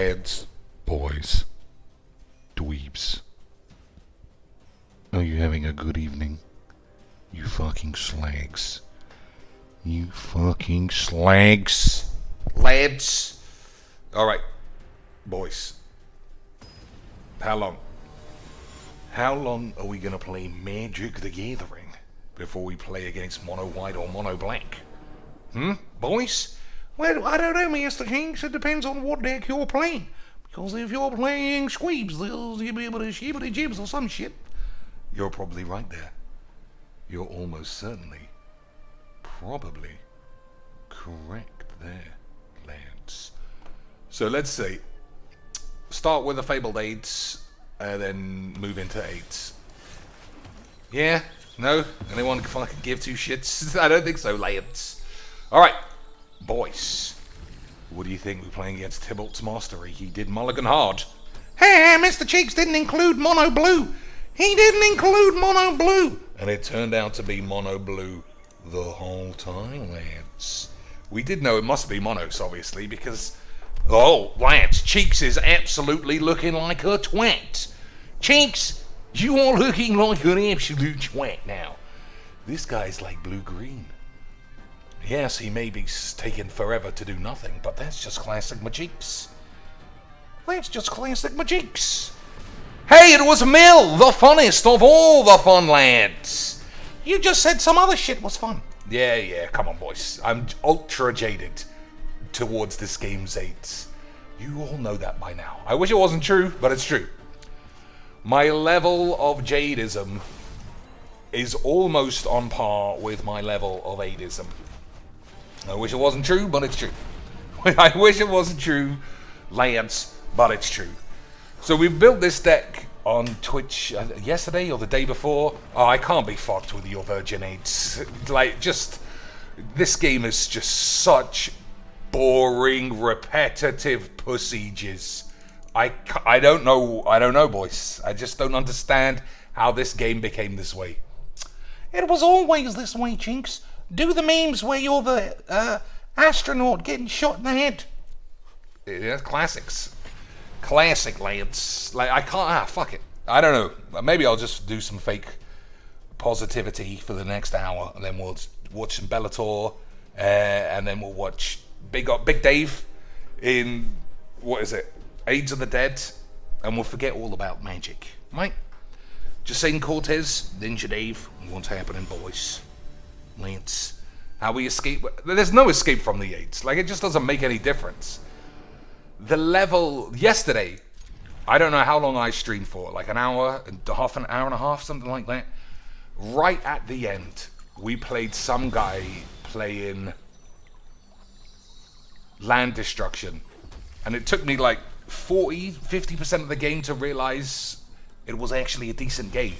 lads, boys, dweebs. Are you having a good evening? You fucking slags. You fucking slags. Lads. Alright, boys. How long? How long are we gonna play Magic the Gathering before we play against Mono White or Mono Black? Boys? Well, I don't know, Mr. Kinks. It depends on what deck you're playing. Because if you're playing Squeebs, you'll be able to shibbity jibs or some shit. You're probably right there. You're almost certainly, probably correct there, lads. So let's say, start with the Fabled 8s, and then move into 8s. Yeah? No? Anyone fucking give two shits? I don't think so, lads. Alright, boys. What do you think we're playing against Tybalt's Mastery? He did mulligan hard. Hey, Mr. Cheeks didn't include Mono Blue. He didn't include Mono Blue. And it turned out to be Mono Blue the whole time, lads. We did know it must be Monos, obviously, because... Oh, lads, Cheeks is absolutely looking like a twat. Cheeks, you are looking like an absolute twat now. This guy's like blue-green. Yes, he may be taking forever to do nothing, but that's just classic Majeeks. That's just classic Majeeks. Hey, it was Mill, the funnest of all the fun lads. You just said some other shit was fun. Yeah, come on, boys. I'm ultra jaded towards this game's 8s. You all know that by now. I wish it wasn't true, but it's true. My level of jadism is almost on par with my level of 8ism. I wish it wasn't true, but it's true. I wish it wasn't true, lads, but it's true. So we built this deck on Twitch yesterday or the day before. Oh, I can't be fucked with your Virgin 8s. Like, just... This game is just such boring, repetitive pussies. I don't know, boys. I just don't understand how this game became this way. It was always this way, Chinks. Do the memes where you're the astronaut getting shot in the head. Yeah, classics. Classic, lads. Like, I can't... fuck it. I don't know. Maybe I'll just do some fake positivity for the next hour, and then we'll watch some Bellator, and then we'll watch Big Dave in... What is it? Age of the Dead, and we'll forget all about Magic. Right? Jacine Cortez, Ninja Dave, what's happening, boys? Lance, how we escape. There's no escape from the 8s. Like, it just doesn't make any difference. The level yesterday, I don't know how long I streamed for, like an hour and a half, something like that. Right at the end, we played some guy playing Land Destruction, and it took me like 50% of the game to realize it was actually a decent game.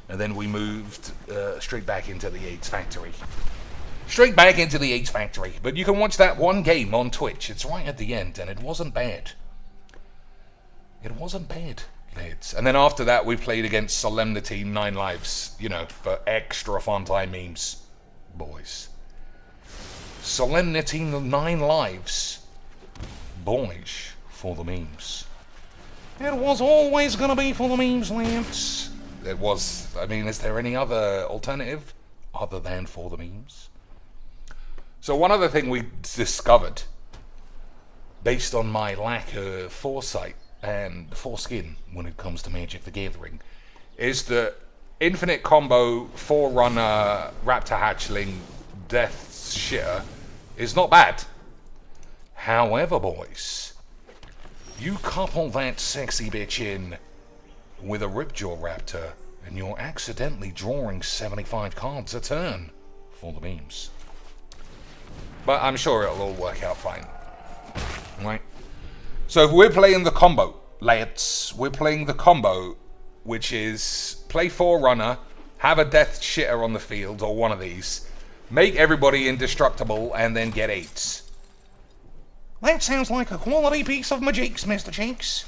And then we moved straight back into the 8s factory. Straight back into the 8s factory. But you can watch that one game on Twitch. It's right at the end, and it wasn't bad. It wasn't bad, lads. And then after that, we played against Solemnity 9 Lives, you know, for extra fun time memes. Boys. Solemnity 9 Lives. Boys, for the memes. It was always gonna be for the memes, lads. It was. I mean, is there any other alternative other than for the memes? So one other thing we discovered, based on my lack of foresight and foreskin when it comes to Magic the Gathering, is that infinite combo, Forerunner, Raptor Hatchling, Death Shitter is not bad. However, boys, you couple that sexy bitch in with a Ripjaw Raptor, and you're accidentally drawing 75 cards a turn for the memes. But I'm sure it'll all work out fine. Right? So if we're playing the combo, lads, we're playing the combo, which is play Forerunner, have a Death Shitter on the field, or one of these, make everybody indestructible, and then get 8s. That sounds like a quality piece of Majeeks, Mr. Cheeks.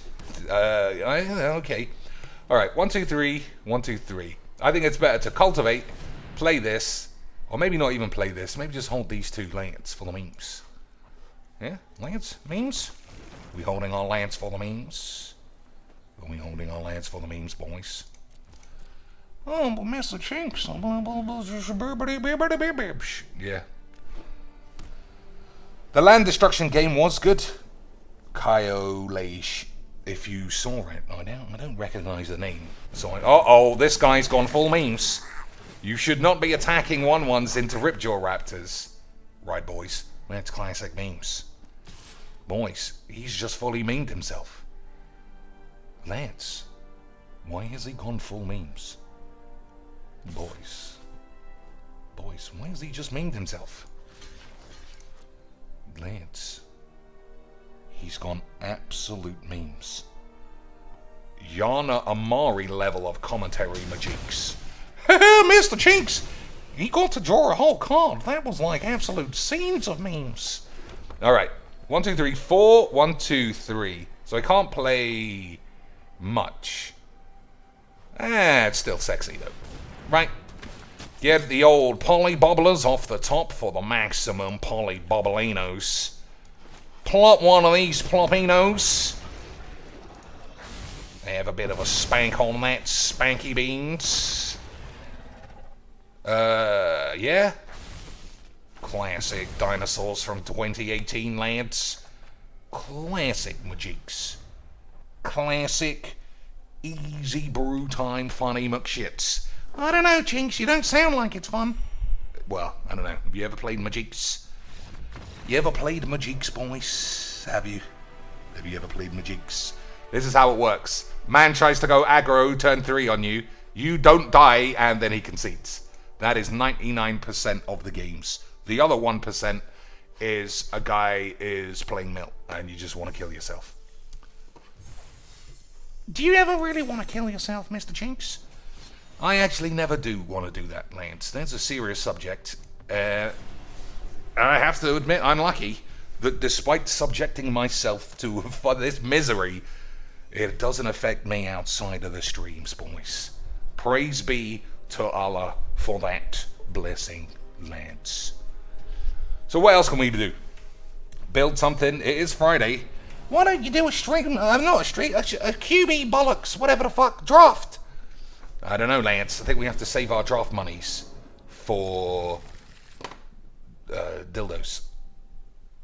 Okay. Alright, 1, 2, 3, 1, 2, 3. I think it's better to cultivate, play this, or maybe not even play this, maybe just hold these two lands for the memes. Yeah? Lands? Memes? We holding our lands for the memes? Are we holding our lands for the memes, boys? Oh, but Mr. Chinks. Yeah. The land destruction game was good. Kaiolage. If you saw it, I don't recognize the name. So uh-oh, this guy's gone full memes. You should not be attacking 1/1s into Ripjaw Raptors. Right, boys. That's classic memes. Boys, he's just fully memed himself. Lance, why has he gone full memes? Boys, why has he just memed himself? Lance, he's gone absolute memes. Yana Amari level of commentary majiks. Mr. Chinks, he got to draw a whole card. That was like absolute scenes of memes. Alright, 1, 2, 3, 4, 1, 2, 3. So I can't play much. It's still sexy though. Right. Get the old polybobblers off the top for the maximum polybobbleinos. Plop one of these plopinos. Have a bit of a spank on that, spanky beans. Yeah. Classic dinosaurs from 2018, lads. Classic majiks. Classic easy brew time funny McShits. I don't know, Chinks, you don't sound like it's fun. Well, I don't know. Have you ever played majiks? You ever played majiks, boys? Have you? Have you ever played majiks? This is how it works. Man tries to go aggro, turn 3 on you. You don't die, and then he concedes. That is 99% of the games. The other 1% is a guy is playing mill, and you just want to kill yourself. Do you ever really want to kill yourself, Mr. Chinks? I actually never do want to do that, Lance. That's a serious subject. I have to admit, I'm lucky that despite subjecting myself to this misery, it doesn't affect me outside of the streams, boys. Praise be to Allah for that blessing, Lance. So what else can we do? Build something. It is Friday. Why don't you do a stream? Not a stream. A QB bollocks. Whatever the fuck. Draft. I don't know, Lance. I think we have to save our draft monies for dildos.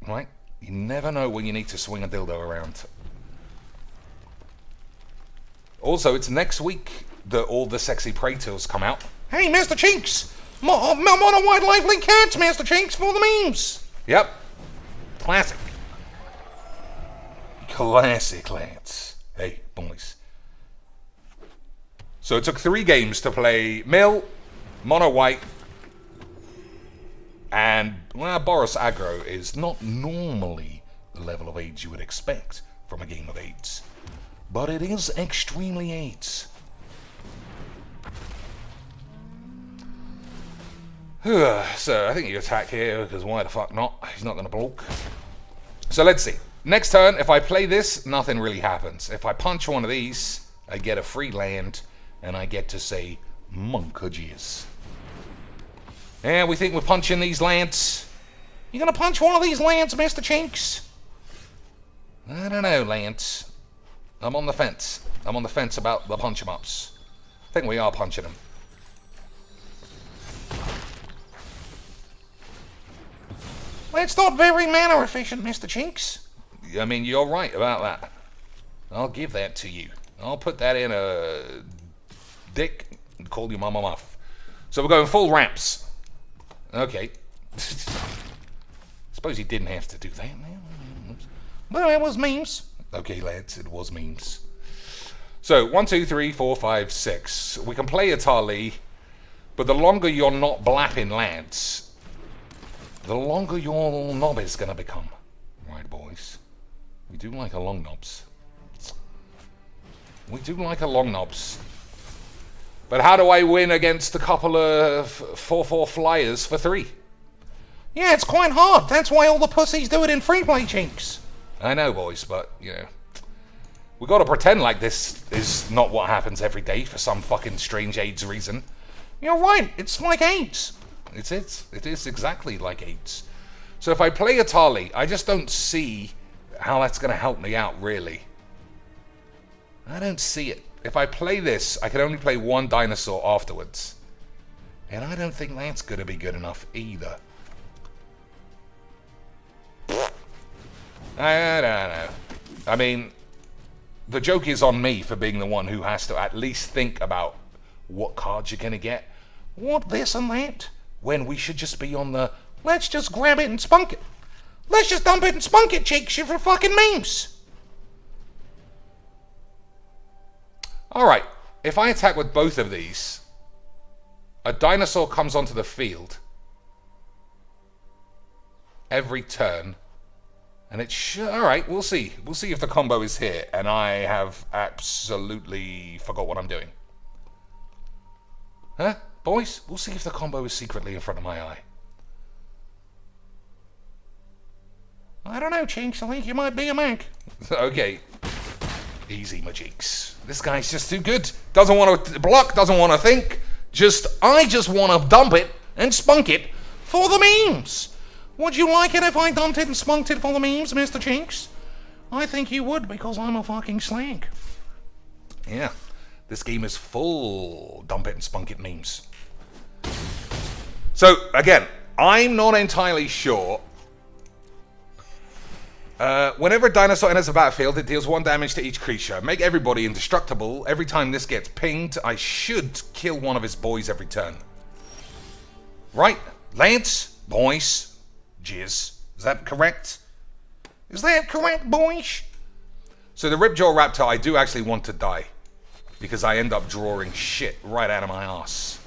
Right? You never know when you need to swing a dildo around. Also, it's next week that all the sexy Prey Tales come out. Hey, Mr. Chinks! Mono Wildlife Link Cats, Mr. Chinks, for the memes! Yep. Classic. Classic, Lance. Hey, boys. So it took 3 games to play Mill, Mono White, and, well, Boros Aggro is not normally the level of AIDS you would expect from a game of AIDS. But it is extremely AIDS. So I think you attack here, because why the fuck not? He's not going to block. So let's see. Next turn, if I play this, nothing really happens. If I punch one of these, I get a free land, and I get to say, monkages. Yeah, we think we're punching these lands. You gonna punch one of these lands, Mr. Chinks? I don't know, Lance. I'm on the fence. I'm on the fence about the punch-em-ups. I think we are punching them. Well, it's not very mana efficient, Mr. Chinks. I mean, you're right about that. I'll give that to you. I'll put that in a dick and call you Mama Muff. So we're going full ramps. Okay. Suppose he didn't have to do that. Well, it was memes. Okay, lads, it was memes. So, 1, 2, 3, 4, 5, 6. We can play Atali, but the longer you're not blapping lads, the longer your knob is going to become. Right, boys? We do like a long knobs. We do like a long knobs. But how do I win against a couple of 4/4 flyers for 3? Yeah, it's quite hard. That's why all the pussies do it in free play, Chinks. I know, boys, but, you know, we got to pretend like this is not what happens every day for some fucking strange AIDS reason. You're right. It's like AIDS. It is exactly like AIDS. So if I play Atali, I just don't see how that's going to help me out, really. I don't see it. If I play this, I can only play one dinosaur afterwards. And I don't think that's going to be good enough either. I don't know. I mean, the joke is on me for being the one who has to at least think about what cards you're going to get. What this and that? When we should just be on the, let's just grab it and spunk it. Let's just dump it and spunk it, cheeks, you for fucking memes. Alright, if I attack with both of these, a dinosaur comes onto the field every turn, and it should... Alright, we'll see. We'll see if the combo is here, and I have absolutely forgot what I'm doing. Huh? Boys, we'll see if the combo is secretly in front of my eye. I don't know, Chinks. I think you might be a Mac. Okay. Easy, my cheeks. This guy's just too good. Doesn't want to block, doesn't want to think. I just want to dump it and spunk it for the memes. Would you like it if I dumped it and spunked it for the memes, Mr. Chinks? I think you would, because I'm a fucking slag. Yeah. This game is full dump it and spunk it memes. So, again, I'm not entirely sure. Whenever a dinosaur enters the battlefield, it deals 1 damage to each creature. Make everybody indestructible. Every time this gets pinged, I should kill one of his boys every turn. Right? Lads? Boys? Jizz. Is that correct? Is that correct, boys? So the Ripjaw Raptor, I do actually want to die. Because I end up drawing shit right out of my ass.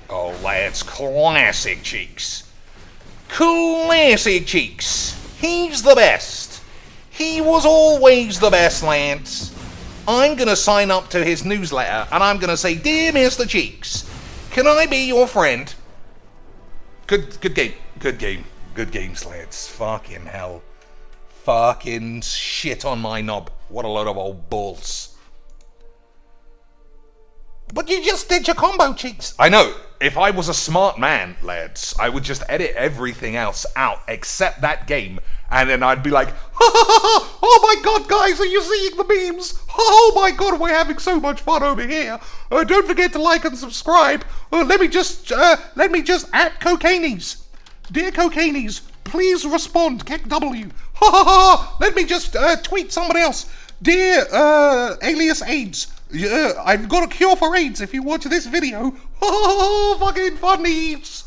Oh, lads, classic cheeks. Classic cheeks. He's the best. He was always the best, lads. I'm going to sign up to his newsletter, and I'm going to say, Dear Mr. Cheeks, can I be your friend? Good game. Good game. Good games, lads. Fucking hell. Fucking shit on my knob. What a load of old balls. But you just did your combo, Cheeks. I know. If I was a smart man, lads, I would just edit everything else out except that game. And then I'd be like, ha ha ha, oh my god, guys, are you seeing the memes? Oh my god, we're having so much fun over here. Don't forget to like and subscribe. Let me just at Cocainies. Dear Cocainies, please respond, Keck W. Ha ha ha, let me just tweet somebody else. Dear Alias AIDS, I've got a cure for AIDS if you watch this video. Oh, fucking funnies.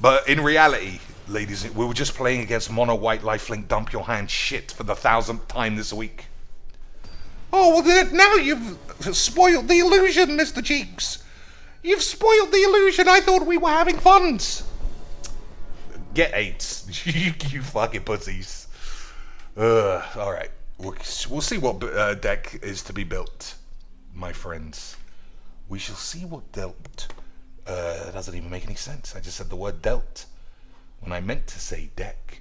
But in reality, ladies, we were just playing against Mono White Lifelink Dump Your Hand shit for the 1000th time this week. Oh, well, now you've spoiled the illusion, Mr. Cheeks. You've spoiled the illusion. I thought we were having fun. Get AIDS. you fucking pussies. Alright. We'll see what deck is to be built, my friends. We shall see what dealt. That doesn't even make any sense. I just said the word dealt when I meant to say deck.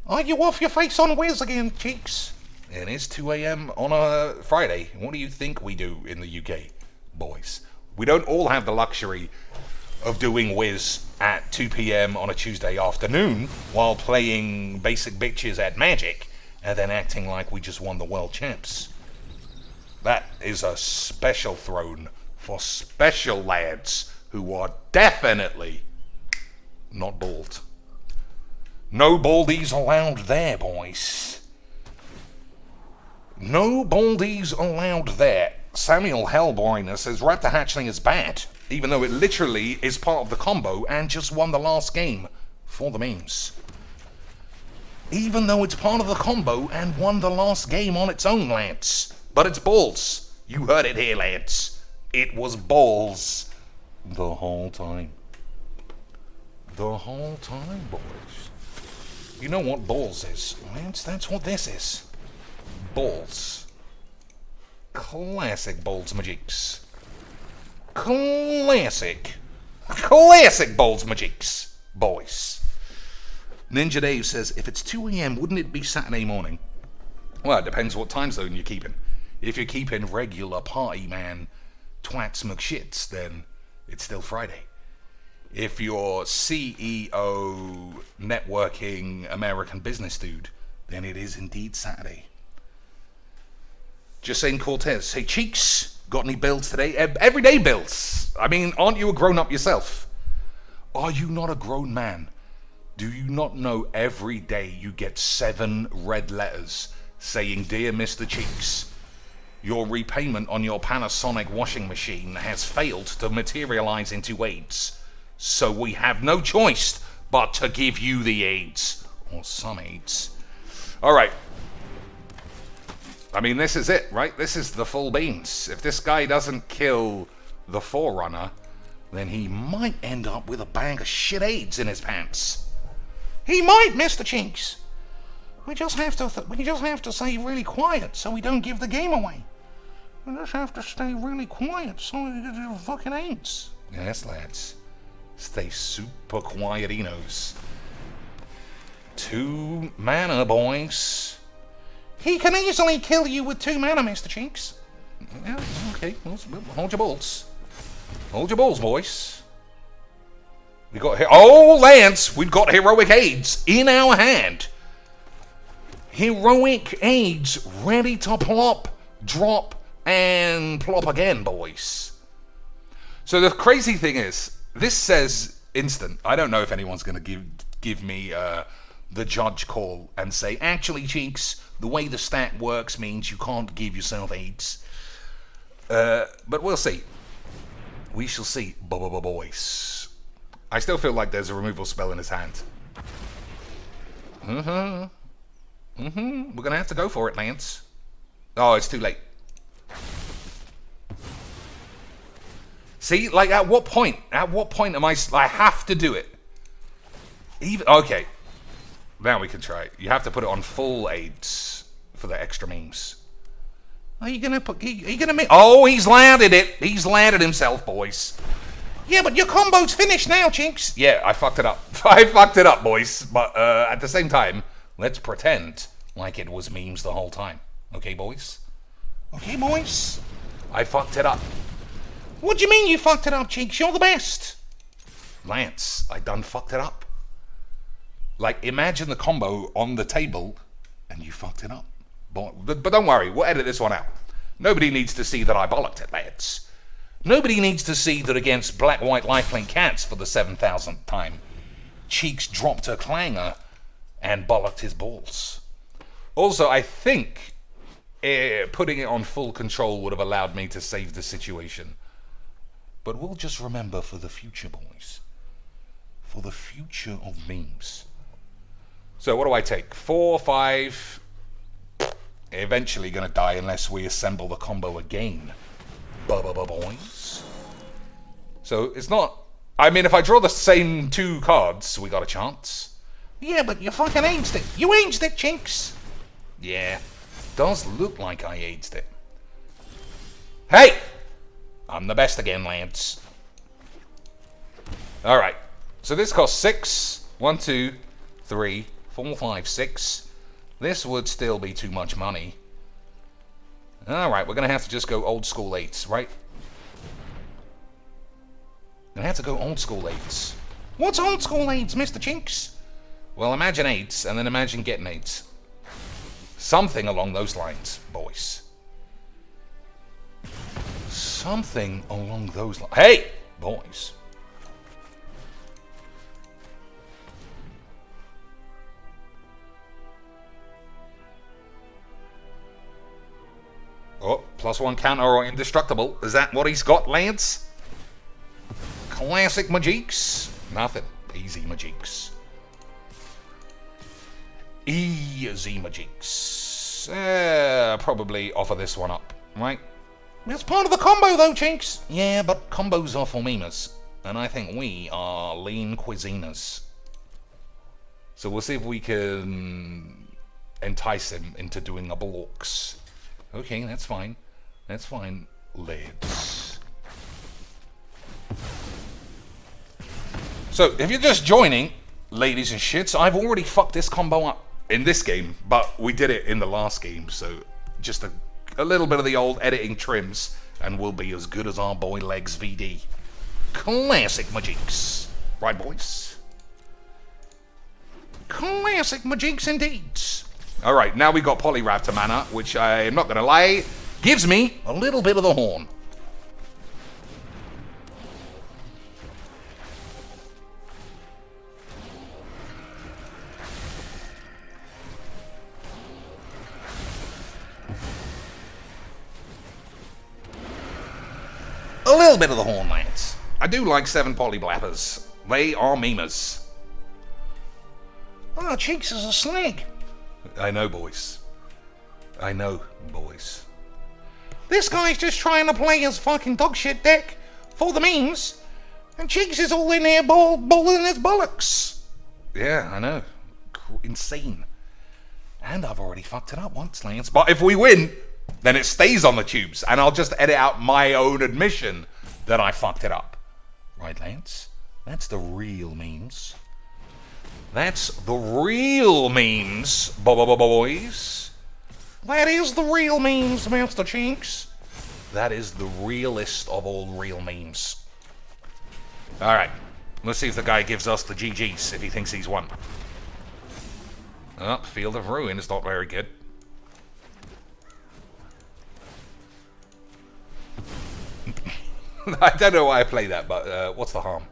Are you off your face on Wiz again, Cheeks? It is 2 a.m. on a Friday. What do you think we do in the UK, boys? We don't all have the luxury of doing Wiz at 2 p.m. on a Tuesday afternoon while playing basic bitches at Magic and then acting like we just won the world champs. That is a special throne for special lads who are definitely not bald. No baldies allowed there, boys. No baldies allowed there. Samuel Hellboyner says Raptor Hatchling is bad, even though it literally is part of the combo and just won the last game for the memes. Even though it's part of the combo and won the last game on its own, lads. But it's balls. You heard it here, lads. It was balls the whole time. The whole time, boys. You know what balls is, lads? That's what this is. Balls. Classic balls magics. Classic balls magics, boys. Ninja Dave says, if it's 2 a.m., wouldn't it be Saturday morning? Well, it depends what time zone you're keeping. If you're keeping regular party man twats McShits, then it's still Friday. If you're CEO, networking, American business dude, then it is indeed Saturday. Justine Cortez, hey Cheeks, got any bills today? Everyday bills. I mean, aren't you a grown-up yourself? Are you not a grown man? Do you not know every day you get 7 red letters saying, Dear Mr. Cheeks, your repayment on your Panasonic washing machine has failed to materialize into AIDS. So we have no choice but to give you the AIDS. Or some AIDS. Alright. I mean, this is it, right? This is the full beans. If this guy doesn't kill the Forerunner, then he might end up with a bag of shit AIDS in his pants. He might, Mr. Cheeks. We just have to stay really quiet so we don't give the game away. We just have to stay really quiet so we don't get fucking AIDS. Yes, lads. Stay super quietinos. 2 mana, boys. He can easily kill you with 2 mana, Mr. Cheeks. Yeah, okay. Well, hold your balls. Hold your balls, boys. We got Lance! We've got heroic AIDS in our hand. Heroic AIDS ready to plop, drop, and plop again, boys. So the crazy thing is, this says instant. I don't know if anyone's going to give me the judge call and say, actually, Cheeks, the way the stat works means you can't give yourself AIDS. But we'll see. We shall see, boys. I still feel like there's a removal spell in his hand. We're going to have to go for it, Lance. Oh, it's too late. See, like, at what point am I have to do it? Okay. Now we can try it. You have to put it on full AIDS for the extra memes. Are you gonna make... Oh, he's landed it. He's landed himself, boys. Yeah, but your combo's finished now, Chinks. Yeah, I fucked it up. I fucked it up, boys. But at the same time, let's pretend like it was memes the whole time. Okay, boys? Okay, boys? I fucked it up. What do you mean you fucked it up, Chinks? You're the best. Lance, I done fucked it up. Like, imagine the combo on the table, and you fucked it up. But don't worry, we'll edit this one out. Nobody needs to see that I bollocked it, lads. Nobody needs to see that against black-white lifelink cats for the 7,000th time, Cheeks dropped a clanger and bollocked his balls. Also, I think putting it on full control would have allowed me to save the situation. But we'll just remember for the future, boys. For the future of memes. So what do I take? 4, 5... Eventually gonna die unless we assemble the combo again. Boys. So it's not... I mean, if I draw the same 2 cards, we got a chance. Yeah, but you fucking aged it. You aged it, Chinks. Yeah. Does look like I aged it. Hey! I'm the best again, lads. Alright. So this costs 6. 1, 2, 3, 4, 5, 6. This would still be too much money. Alright, we're going to have to just go old school 8s, right? Going to have to go old school 8s. What's old school 8s, Mr. Chinks? Well, imagine 8s, and then imagine getting 8s. Something along those lines, boys. Something along those lines. Hey, boys. Oh, +1 counter or indestructible. Is that what he's got, Lance? Classic Majiks. Nothing. Easy Majiks. Easy Majiks. Probably offer this one up, right? It's part of the combo though, Chinks. Yeah, but combos are for memers. And I think we are lean cuisiners. So we'll see if we can entice him into doing a blocks. Okay, that's fine. That's fine. Lids. So, if you're just joining, ladies and shits, I've already fucked this combo up in this game, but we did it in the last game, so just a little bit of the old editing trims, and we'll be as good as our boy Legs VD. Classic Majinks. Right, boys? Classic Majinks indeed. Alright, now we got Polyraptor mana, which I am not going to lie, gives me a little bit of the horn. A little bit of the horn, lads. I do like 7 Polyblappers. They are memers. Oh, Cheeks is a slag. I know, boys. I know, boys. This guy's just trying to play his fucking dogshit deck for the memes, and Cheeks is all in there balling his bollocks. Yeah, I know. Insane. And I've already fucked it up once, Lance. But if we win, then it stays on the tubes, and I'll just edit out my own admission that I fucked it up. Right, Lance? That's the real memes. That's the real memes, boys. That is the real memes, Master Chinks. That is the realest of all real memes. Alright, let's see if the guy gives us the GGs if he thinks he's won. Oh, Field of Ruin is not very good. I don't know why I play that, but what's the harm?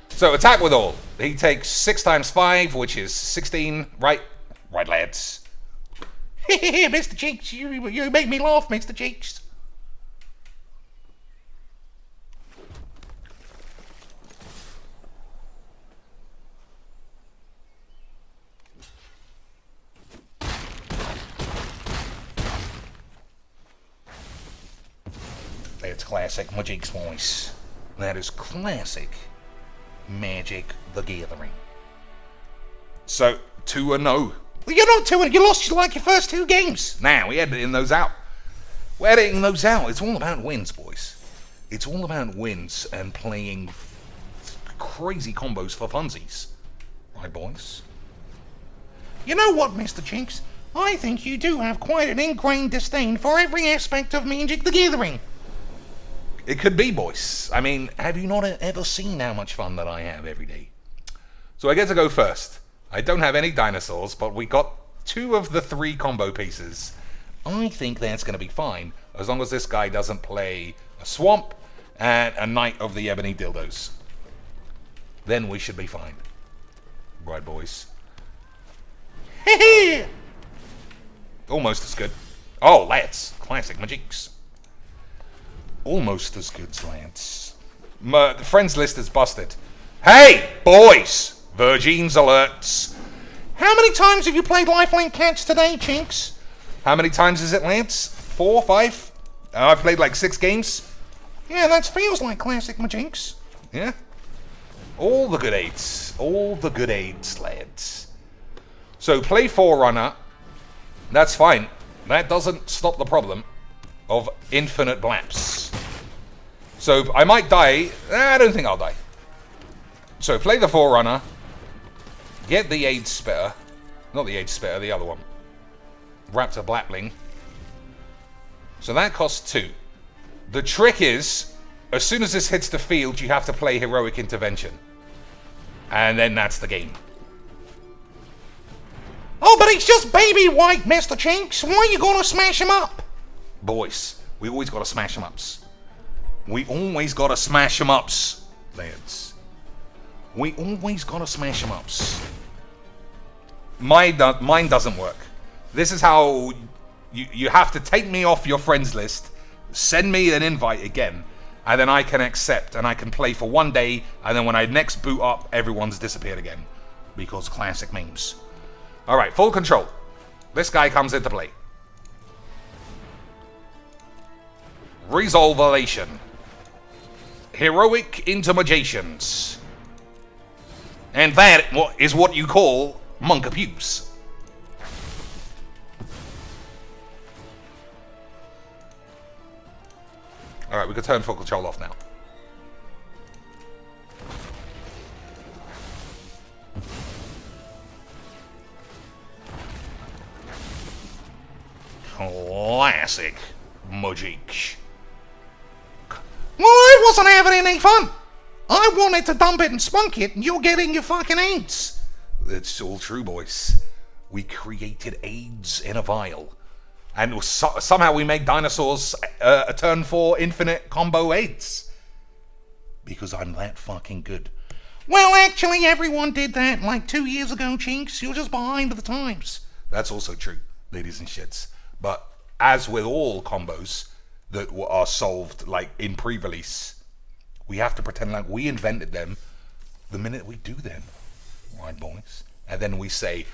So, attack with all. He takes 6 times 5, which is 16. Right? Right, lads. Mr. Cheeks, you make me laugh, Mr. Cheeks. That's classic Magic's voice. That is classic Magic the Gathering. So, 2-0. You're not 2-0. You lost like your first 2 games. Now, we're editing those out. We're editing those out. It's all about wins, boys. It's all about wins and playing crazy combos for funsies. Right, boys? You know what, Mr. Chinks? I think you do have quite an ingrained disdain for every aspect of Magic the Gathering. It could be, boys. I mean, have you not ever seen how much fun that I have every day? So I get to go first. I don't have any dinosaurs, but we got 2 of the 3 combo pieces. I think that's going to be fine, as long as this guy doesn't play a Swamp and a Knight of the Ebony Dildos. Then we should be fine. Right, boys? Almost as good. Oh, lads. Classic Magics. Almost as good, Lance. The friends list is busted. Hey, boys! Virgins alerts. How many times have you played Lifelink Cats today, Chinks? How many times is it, Lance? 4, 5? I've played like 6 games. Yeah, that feels like classic Majinks. Yeah? All the good aids. All the good aids, lads. So, play Forerunner. That's fine. That doesn't stop the problem of infinite blaps. So I might die. I don't think I'll die. So play the Forerunner. Get the Aid Spitter. Not the Aid Spitter, the other one. Raptor Blapling. So that costs 2. The trick is, as soon as this hits the field, you have to play Heroic Intervention. And then that's the game. Oh, but it's just baby white, Mr. Chinks. Why are you gonna smash him up? Boys, we always gotta smash 'em ups. We always gotta smash 'em ups, lads. We always gotta smash 'em ups. Mine doesn't work. This is how you have to take me off your friends list, send me an invite again, and then I can accept and I can play for 1 day, and then when I next boot up, everyone's disappeared again. Because classic memes. Alright, full control. This guy comes into play. Resolvation. Heroic Intermagations. And that is what you call monk abuse. Alright, we can turn full control off now. Classic Magic. Well, I wasn't having any fun. I wanted to dump it and spunk it, and you're getting your fucking AIDS. It's all true, boys. We created AIDS in a vial. And somehow we make dinosaurs turn for infinite combo AIDS. Because I'm that fucking good. Well, actually, everyone did that like 2 years ago, Chinks. You're just behind the times. That's also true, ladies and shits. But as with all combos that are solved like in pre-release, we have to pretend like we invented them the minute we do them. Right, boys? And then we say,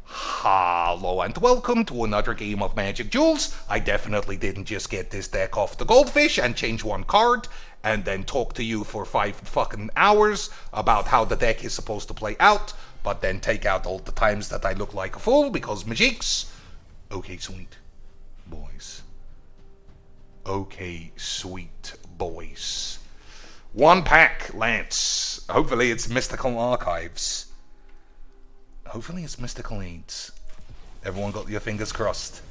hello and welcome to another game of Magic Jewels. I definitely didn't just get this deck off the goldfish and change one card and then talk to you for 5 fucking hours about how the deck is supposed to play out, but then take out all the times that I look like a fool because magics. Okay, sweet boys. Okay, sweet boys. 1 pack, Lance. Hopefully it's Mystical Archives. Hopefully it's Mystical AIDS. Everyone got your fingers crossed.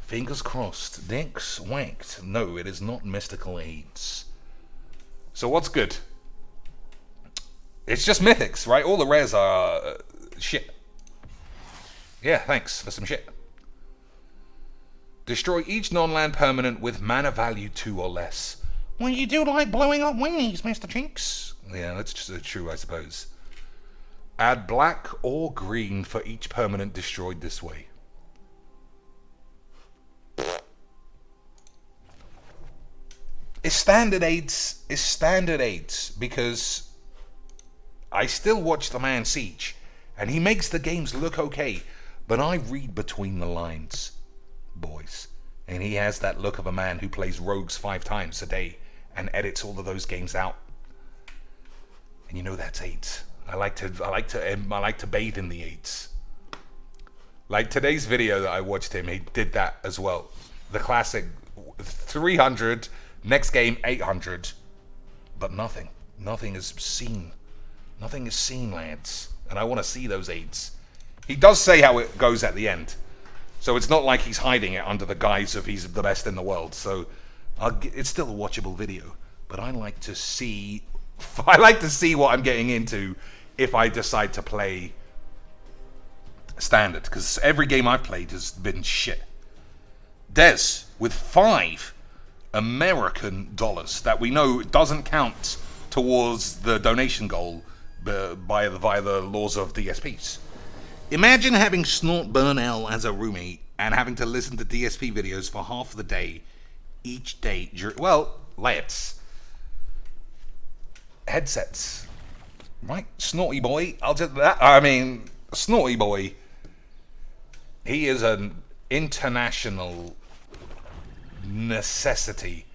Fingers crossed. Dicks wanked. No, it is not Mystical AIDS. So what's good? It's just mythics, right? All the rares are shit. Yeah, thanks for some shit. Destroy each non-land permanent with mana value 2 or less. Well, you do like blowing up weenies, Mr. Chinks. Yeah, that's just true, I suppose. Add black or green for each permanent destroyed this way. It's standard aids. It's standard aids because I still watch the man Siege and he makes the games look okay, but I read between the lines, boys. And he has that look of a man who plays rogues 5 times a day and edits all of those games out. And you know that's aids. I like to bathe in the AIDS. Like today's video that I watched him, he did that as well. The classic 300, next game 800, but nothing is seen. Nothing is seen, lads. And I want to see those AIDS. He does say how it goes at the end, so it's not like he's hiding it under the guise of he's the best in the world. So it's still a watchable video, but I like to see what I'm getting into if I decide to play standard, because every game I've played has been shit. Des, with 5 American dollars that we know doesn't count towards the donation goal via the laws of DSPs. Imagine having Snort Burnout as a roommate and having to listen to DSP videos for half the day, each day. Well, let's. Headsets. Right, Snorty Boy. Snorty Boy. He is an international necessity.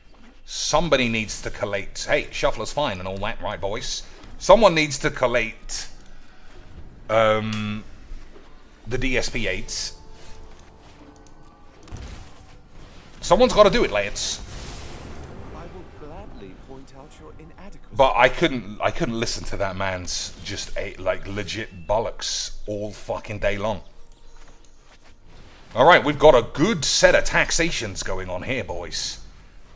Somebody needs to collate. Hey, Shuffler's fine and all that, right, boys? Someone needs to collate the DSP 8s. Someone's got to do it, Lance. But I couldn't listen to that man's just legit bollocks all fucking day long. Alright, we've got a good set of taxations going on here, boys.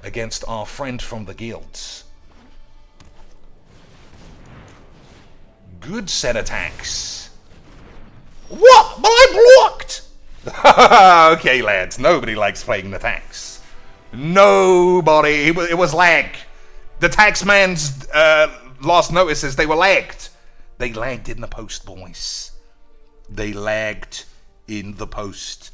Against our friend from the guilds. Good set of tax. What? But I blocked! Okay, lads, nobody likes playing the tax. Nobody. It was lag. The taxman's last notice is they were lagged. They lagged in the post, boys. They lagged in the post.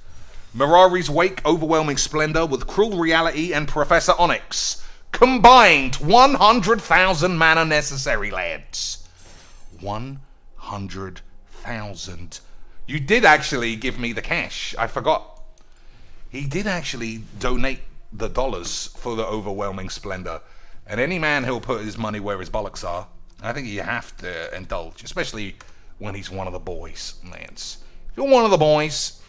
Mirari's Wake, Overwhelming Splendor with Cruel Reality and Professor Onyx. Combined 100,000 mana necessary, lads. 100,000. You did actually give me the cash. I forgot. He did actually donate the dollars for the Overwhelming Splendor. And any man who'll put his money where his bollocks are, I think you have to indulge, especially when he's one of the boys, Lance. If you're one of the boys,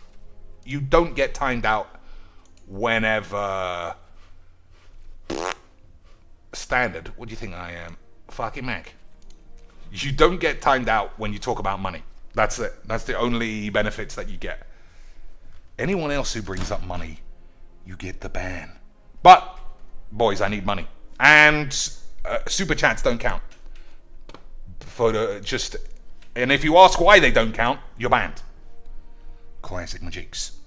you don't get timed out whenever... Standard. What do you think I am? Fucking Mac. You don't get timed out when you talk about money. That's it. That's the only benefits that you get. Anyone else who brings up money, you get the ban. But, boys, I need money. And super chats don't count. for the just. And if you ask why they don't count, you're banned. Classic magics.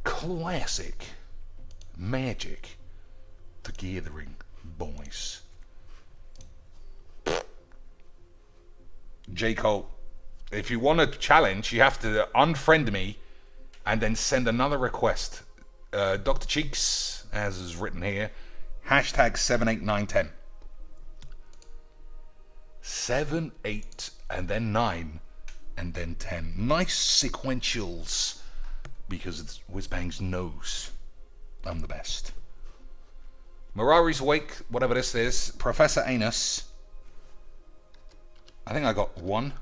Classic Magic the Gathering, boys. J. Cole, if you want a challenge, you have to unfriend me and then send another request. Dr. Cheeks, as is written here, hashtag 78910. 7, 8, and then 9, and then 10. Nice sequentials, because it's Whizbang's knows I'm the best. Mirari's Wake, whatever this is. Professor Anus. I think I got 1,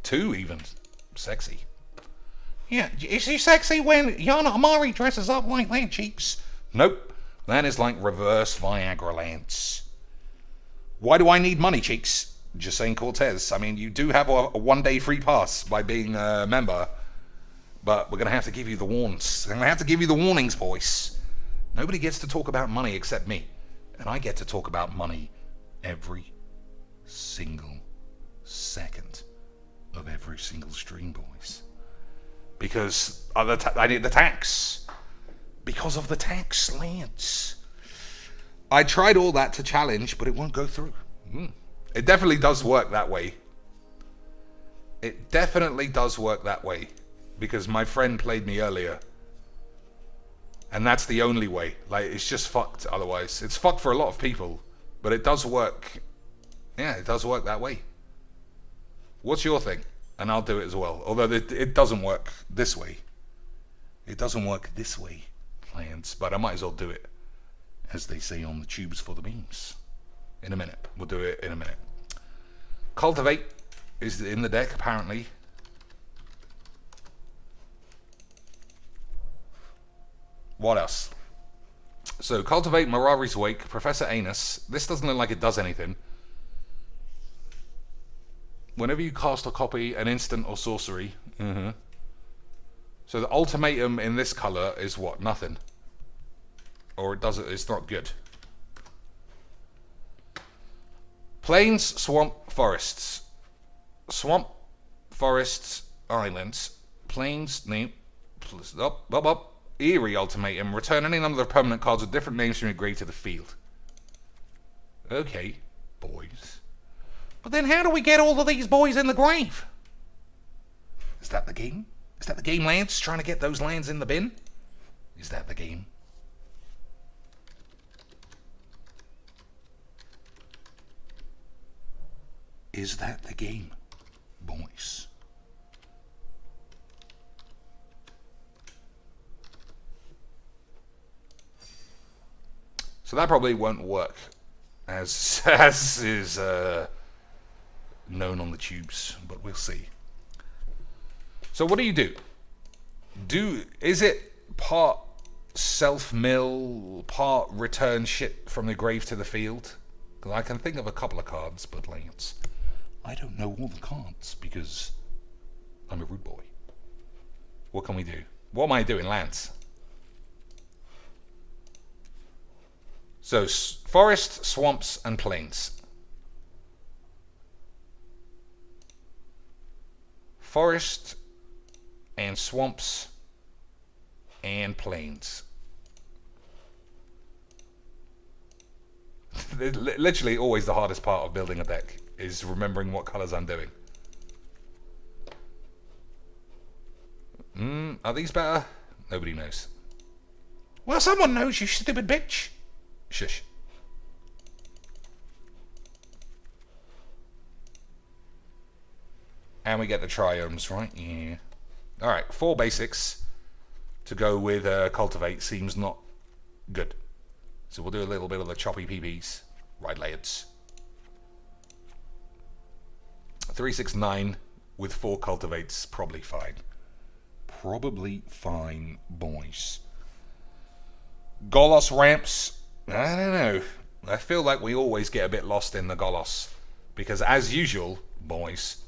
2 even. Sexy. Yeah, is she sexy when Yana Amari dresses up like that, Cheeks? Nope. That is like reverse Viagra Lance. Why do I need money, Cheeks? Just saying, Cortez. I mean, you do have a 1-day free pass by being a member, but we're going to have to give you the warns. I'm going to have to give you the warnings, boys. Nobody gets to talk about money except me. And I get to talk about money every single second of every single stream, boys. Because I need the tax. Because of the tax, Lance. I tried all that to challenge, but it won't go through. It definitely does work that way. It definitely does work that way. Because my friend played me earlier. And that's the only way. Like, it's just fucked otherwise. It's fucked for a lot of people. But it does work. Yeah, it does work that way. What's your thing? And I'll do it as well. Although it doesn't work this way. It doesn't work this way, Lance. But I might as well do it. As they say on the tubes for the beams. In a minute. We'll do it in a minute. Cultivate is in the deck, apparently. What else? So, Cultivate, Mirari's Wake, Professor Anus. This doesn't look like it does anything. Whenever you cast or copy an instant or sorcery. So the ultimatum in this color is what? Nothing. Or it does it, it's not good. Plains, swamp, forests. Swamp, forests, islands. Plains, name. Up. Eerie ultimatum. Return any number of permanent cards with different names from your grave to the field. Okay, boys. But then how do we get all of these boys in the grave? Is that the game? Is that the game, Lance? Trying to get those lands in the bin? Is that the game? Is that the game, boys? So that probably won't work, as is known on the tubes, but we'll see. So what do? Is it part self-mill, part return shit from the grave to the field? Because I can think of a couple of cards, but Lance, I don't know all the cards because I'm a rude boy. What can we do? What am I doing, Lance? So, forest, swamps, and plains. Forest and swamps and plains. Literally always the hardest part of building a deck is remembering what colors I'm doing. Are these better? Nobody knows. Well, someone knows, you stupid bitch. Shush. And we get the triomes, right? Yeah. Alright, 4 basics to go with Cultivate seems not good. So we'll do a little bit of the choppy PBs. Right, lads. 369 with 4 Cultivates, probably fine. Probably fine, boys. Golos ramps. I don't know. I feel like we always get a bit lost in the Golos. Because as usual, boys,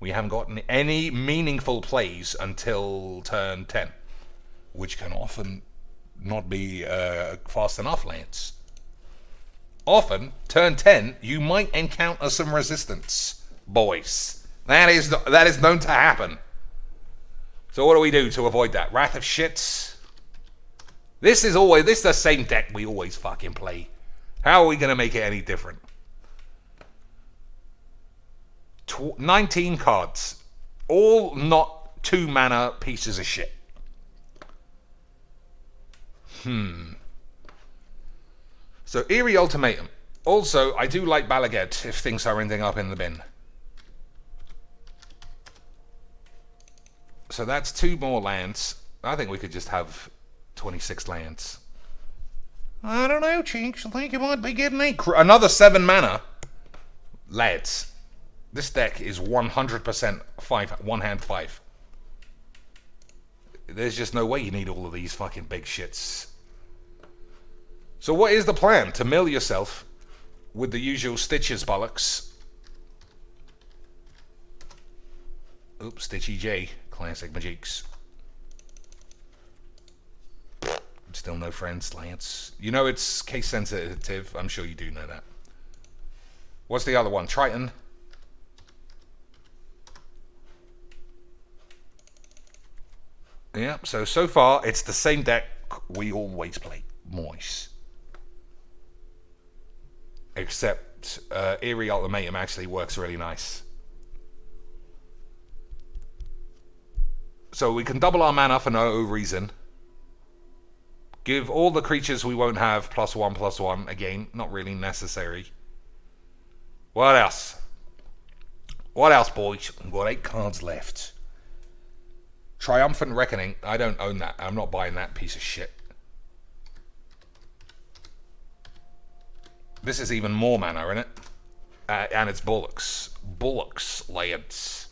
we haven't gotten any meaningful plays until turn 10. Which can often not be fast enough, Lance. Often, turn 10, you might encounter some resistance, boys. That is known to happen. So what do we do to avoid that? Wrath of Shits. This is the same deck we always fucking play. How are we going to make it any different? 19 cards. All not 2 mana pieces of shit. So, Eerie Ultimatum. Also, I do like Balaget if things are ending up in the bin. So that's 2 more lands. I think we could just have 26 lands. I don't know, Chinks. I think you might be getting another 7 mana. Lads, this deck is 100% 1 hand 5. There's just no way you need all of these fucking big shits. So what is the plan? To mill yourself with the usual Stitches bollocks. Oops, Stitchy J. Classic Magiques. Still no friends, Lance. You know it's case sensitive. I'm sure you do know that. What's the other one? Triton. Yeah, so far it's the same deck we always play. Moist. Except Eerie Ultimatum actually works really nice. So we can double our mana for no reason. Give all the creatures we won't have +1/+1. Again, not really necessary. What else? What else, boys? We've got 8 cards left. Triumphant Reckoning. I don't own that. I'm not buying that piece of shit. This is even more mana, isn't it? And it's Bullocks. Bullocks, lads.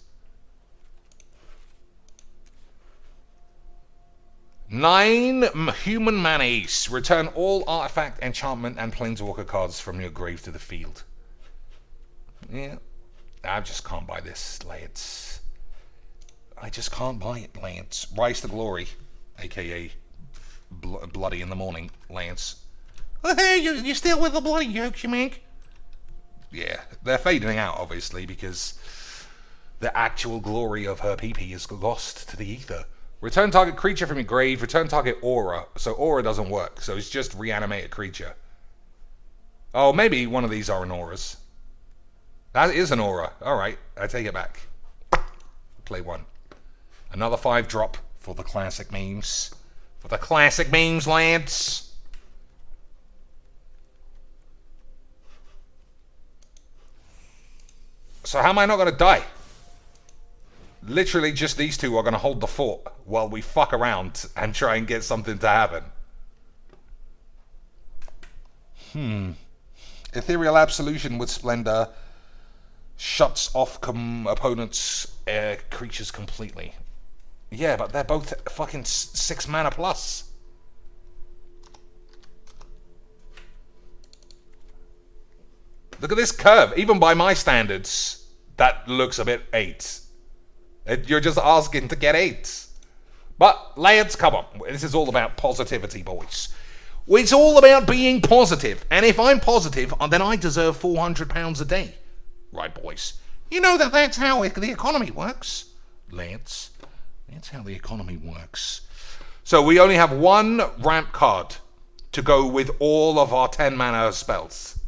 9 human manas. Return all artifact, enchantment, and planeswalker cards from your grave to the field. Yeah. I just can't buy this, lads. I just can't buy it, Lance. Rise to Glory, a.k.a. Bloody in the Morning, Lance. Oh, hey, you still with the bloody jokes you make? Yeah, they're fading out, obviously, because the actual glory of her PP is lost to the ether. Return target creature from your grave. Return target aura. So aura doesn't work, so it's just reanimated creature. Oh, maybe one of these are an auras. That is an aura. Alright, I take it back. Play 1. Another 5-drop for the classic memes. For the classic memes, lads. So how am I not going to die? Literally just these two are going to hold the fort while we fuck around and try and get something to happen. Ethereal Absolution with Splendor shuts off opponents' creatures completely. Yeah, but they're both fucking 6 mana plus. Look at this curve. Even by my standards, that looks a bit 8. You're just asking to get 8. But, lads, come on. This is all about positivity, boys. It's all about being positive. And if I'm positive, then I deserve £400 a day. Right, boys? You know that's how the economy works. Lads, that's how the economy works. So we only have 1 ramp card to go with all of our 10 mana spells.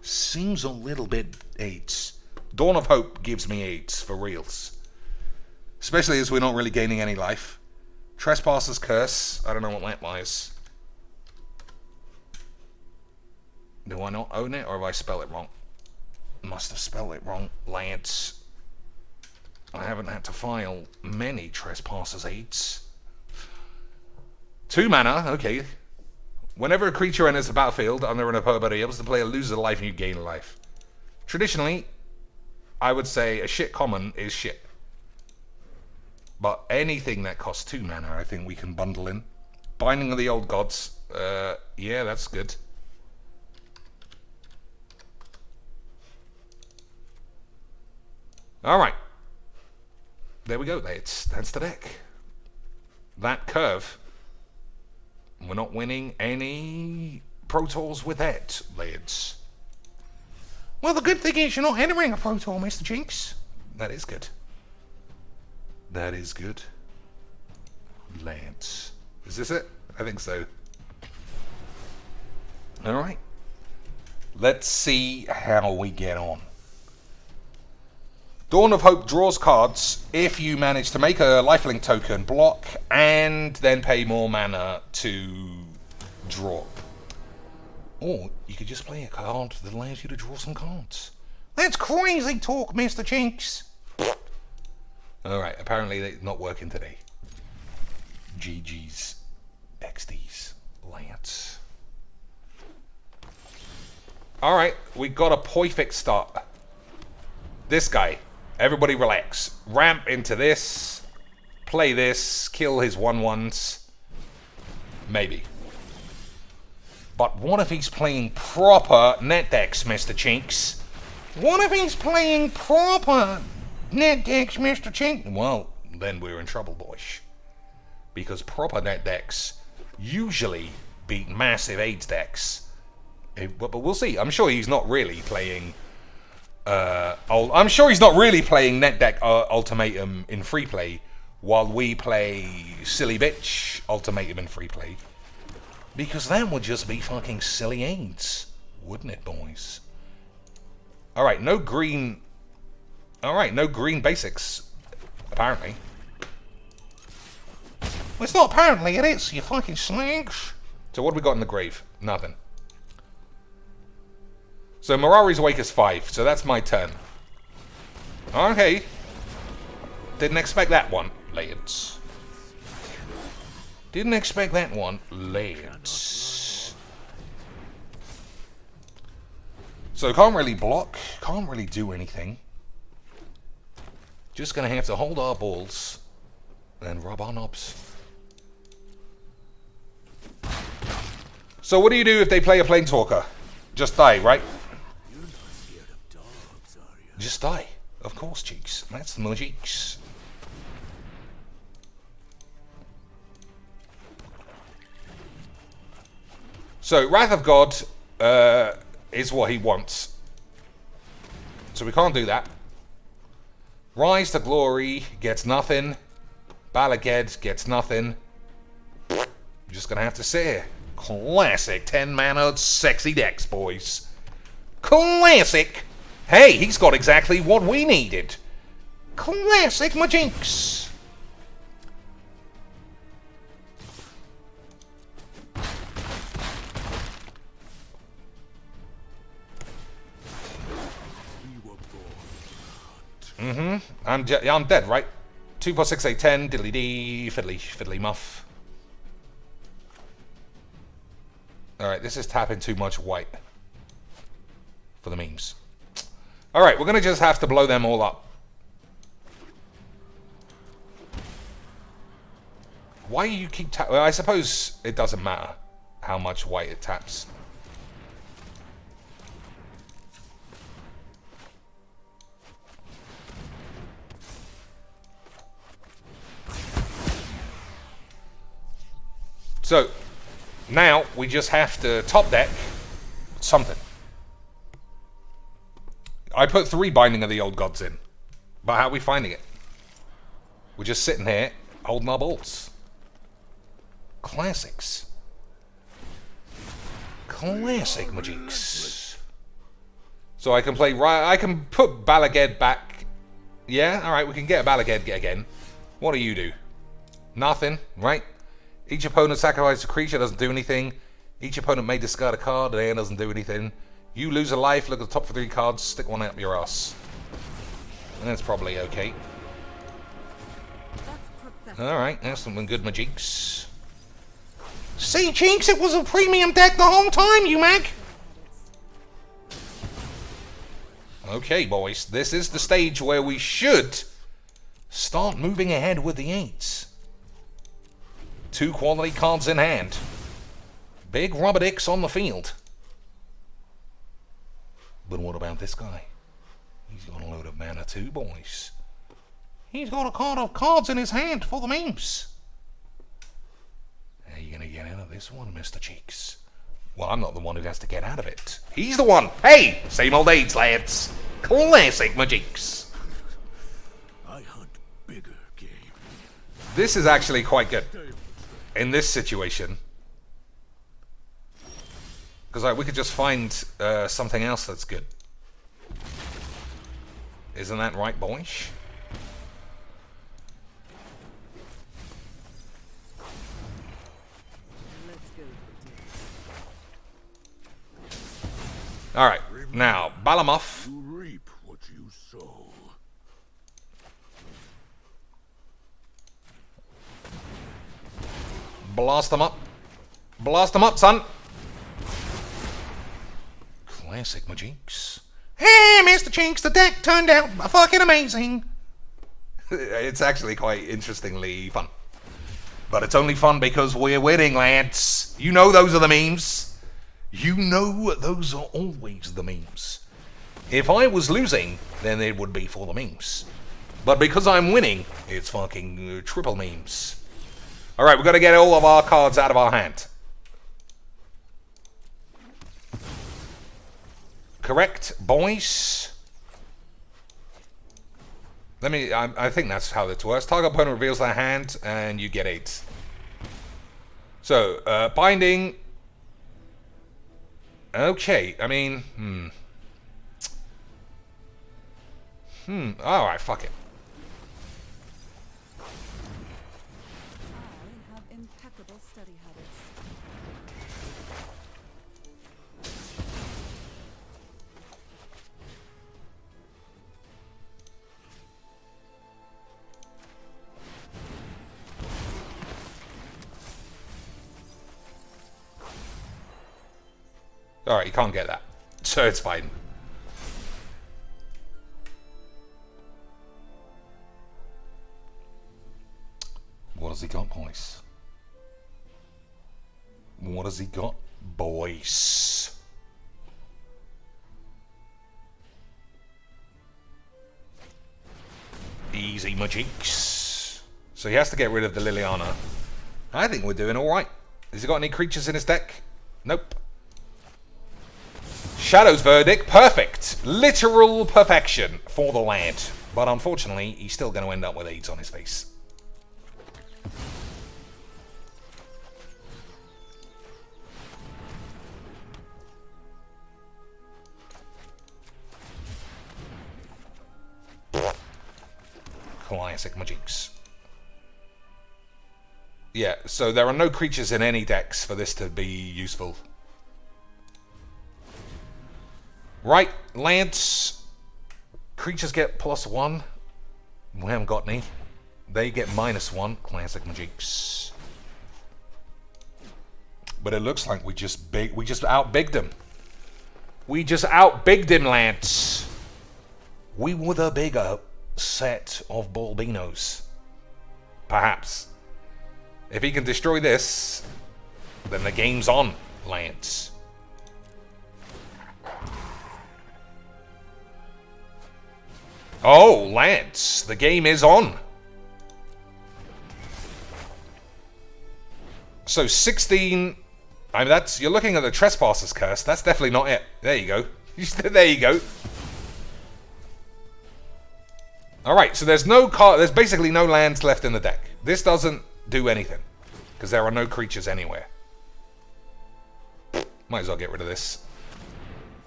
Seems a little bit 8s. Dawn of Hope gives me 8s for reals. Especially as we're not really gaining any life. Trespasser's Curse. I don't know what that lies. Do I not own it, or have I spelled it wrong? Must have spelled it wrong, lads. I haven't had to file many Trespasser's 8s. 2 mana, okay. Whenever a creature enters the battlefield under an opponent, able to play a loser life and you gain a life. Traditionally, I would say a shit common is shit. But anything that costs 2 mana, I think we can bundle in. Binding of the Old Gods. Yeah, that's good. Alright. There we go. That's the deck. That curve. We're not winning any Pro Tours with that, lads. Well, the good thing is you're not entering a Pro Tour, Mr. Jinx. That is good. That is good. Lads. Is this it? I think so. Alright. Let's see how we get on. Dawn of Hope draws cards if you manage to make a lifelink token, block, and then pay more mana to draw. Or you could just play a card that allows you to draw some cards. That's crazy talk, Mr. Jinx. Alright, apparently it's not working today. GG's. XD's. Lance. Alright, we got a perfect start. This guy. Everybody relax. Ramp into this. Play this. Kill his 1/1s. Maybe. But what if he's playing proper net decks, Mr. Chinks? What if he's playing proper net decks, Mr. Chink? Well, then we're in trouble, boys. Because proper net decks usually beat massive AIDS decks. But we'll see. I'm sure he's not really playing... I'm sure he's not really playing net deck Ultimatum in free play while we play Silly Bitch Ultimatum in free play. Because that would just be fucking silly AIDS, wouldn't it, boys? Alright, no green... Alright, no green basics, apparently. Well, it's not apparently, it is, you fucking slags. So what have we got in the grave? Nothing. So Mirari's Wake is 5, so that's my turn. Okay. Didn't expect that one, lads. Didn't expect that one, lads. So can't really block, can't really do anything. Just gonna have to hold our balls and rub our knobs. So what do you do if they play a Planeswalker? Just die, right? Just die. Of course, cheeks. That's the Mojeeks. So, Wrath of God is what he wants. So we can't do that. Rise to Glory gets nothing. Balaged gets nothing. You're just gonna have to sit here. Classic 10-mana sexy decks, boys. Classic! Hey, he's got exactly what we needed. Classic Majinx. I'm dead, right? 2, 4, 6, 8, 10. Diddly dee, fiddly, fiddly muff. Alright, this is tapping too much white for the memes. Alright, we're gonna just have to blow them all up. Why do you keep tapping? Well, I suppose it doesn't matter how much white it taps. So, now we just have to top deck something. I put 3 Binding of the Old Gods in. But how are we finding it? We're just sitting here, holding our balls. Classics. Classic Majinx. So I can play... I can put Balaged back. Yeah, alright, we can get a Balaged again. What do you do? Nothing, right? Each opponent sacrifices a creature, doesn't do anything. Each opponent may discard a card, and doesn't do anything. You lose a life, look at the top 3 cards, stick one up your ass. And that's probably okay. Alright, that's something good, Majinx. See, Jinx, it was a premium deck the whole time, you mag! Okay, boys, this is the stage where we should start moving ahead with the 8s. 2 quality cards in hand. Big rubber dicks on the field. But what about this guy? He's got a load of mana too, boys. He's got a card of cards in his hand for the memes. How are you going to get out of this one, Mr. Cheeks? Well, I'm not the one who has to get out of it. He's the one. Hey, same old age, lads. Classic Majinks. I hunt bigger game. This is actually quite good in this situation. Because we could just find something else that's good. Isn't that right, boys? Alright, now, Balamoth. You reap what you sow. Blast them up. Blast them up, son. Classic Majinks. Hey, Mr. Chinks, the deck turned out fucking amazing. It's actually quite interestingly fun. But it's only fun because we're winning, lads. You know those are the memes. You know those are always the memes. If I was losing, then it would be for the memes. But because I'm winning, it's fucking triple memes. Alright, we've got to get all of our cards out of our hand. Correct, boys? I think that's how this works. Target opponent reveals their hand, and you get 8. So, binding. Okay, I mean, alright, fuck it. I have impeccable study habits. Alright, you can't get that. So it's fine. What has he got, boys? What has he got, boys? Easy Majinks. So he has to get rid of the Liliana. I think we're doing alright. Has he got any creatures in his deck? Nope. Shadow's Verdict, perfect. Literal perfection for the lad. But unfortunately, he's still going to end up with AIDS on his face. Classic Majinks. Yeah, so there are no creatures in any decks for this to be useful. Right, Lance. Creatures get +1. We haven't got any. They get -1. Classic Majinks. But it looks like we just outbigged him. We just outbigged him, Lance. We were the bigger set of Balbinos. Perhaps. If he can destroy this, then the game's on, Lance. Oh, Lance, the game is on. So 16. I mean, you're looking at the Trespasser's Curse. That's definitely not it. There you go. There you go. All right, so there's basically no lands left in the deck. This doesn't do anything because there are no creatures anywhere. Might as well get rid of this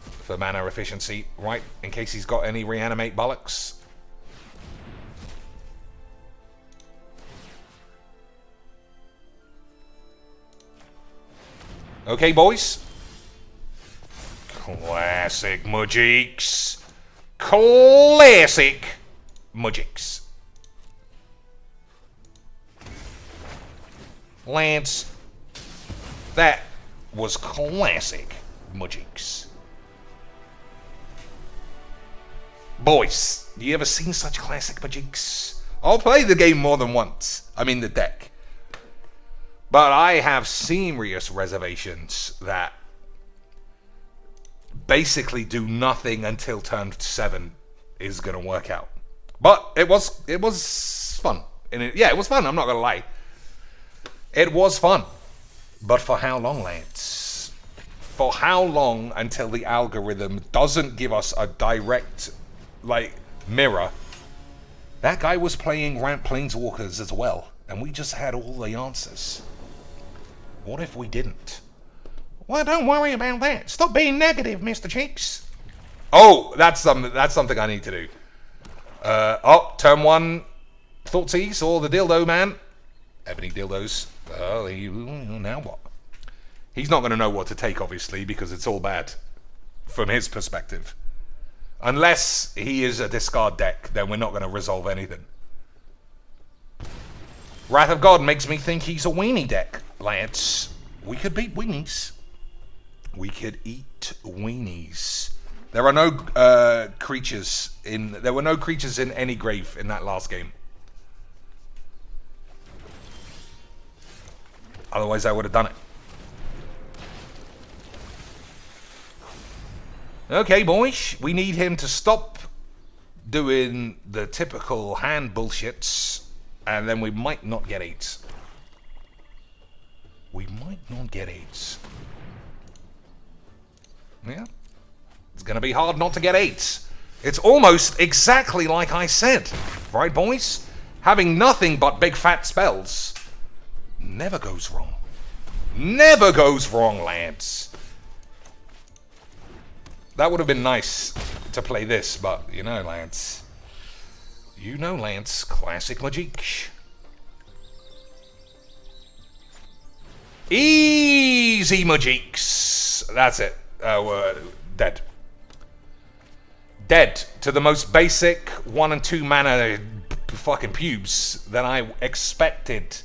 for mana efficiency, right? In case he's got any reanimate bollocks. Okay, boys. Classic Majinks. Classic Majinks. Lance, that was classic Majinks. Boys, you ever seen such classic Majinks? I'll play the game more than once. I mean the deck. But I have serious reservations that basically do nothing until turn 7 is going to work out. But it was fun. Yeah, it was fun, I'm not going to lie. It was fun. But for how long, lads? for how long until the algorithm doesn't give us a direct, like, mirror? That guy was playing Ramp Planeswalkers as well, and we just had all the answers. What if we didn't? Well, don't worry about that. Stop being negative, Mr. Cheeks. Oh, that's something I need to do. Turn 1, Thoughtseize, or the Dildo Man. Ebony Dildos. Oh, now what? He's not going to know what to take, obviously, because it's all bad from his perspective. Unless he is a discard deck, then we're not going to resolve anything. Wrath of God makes me think he's a weenie deck, lads. We could beat weenies. We could eat weenies. There are no creatures in... There were no creatures in any grave in that last game. Otherwise, I would have done it. Okay, boys. We need him to stop doing the typical hand bullshits, and then we might not get 8s. We might not get 8s. Yeah. It's going to be hard not to get 8s. It's almost exactly like I said. Right, boys? Having nothing but big fat spells never goes wrong. Never goes wrong, lads. That would have been nice to play this, but you know, lads. You know, lads. Classic Magic. Easy Magics. That's it. We're dead. Dead to the most basic 1 and 2 mana fucking pubes that I expected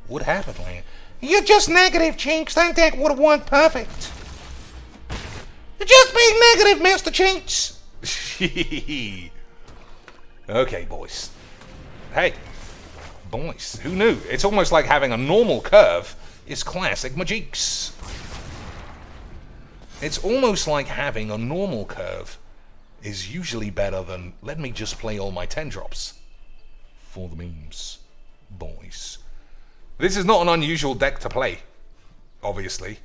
would happen, lads. You're just negative, Chinks. That deck would have worked perfect. You're just being negative, Mr. Chinks. Okay, boys. Hey, boys, who knew? It's almost like having a normal curve is classic Magics. It's almost like having a normal curve is usually better than let me just play all my 10 drops. For the memes, boys. This is not an unusual deck to play, obviously.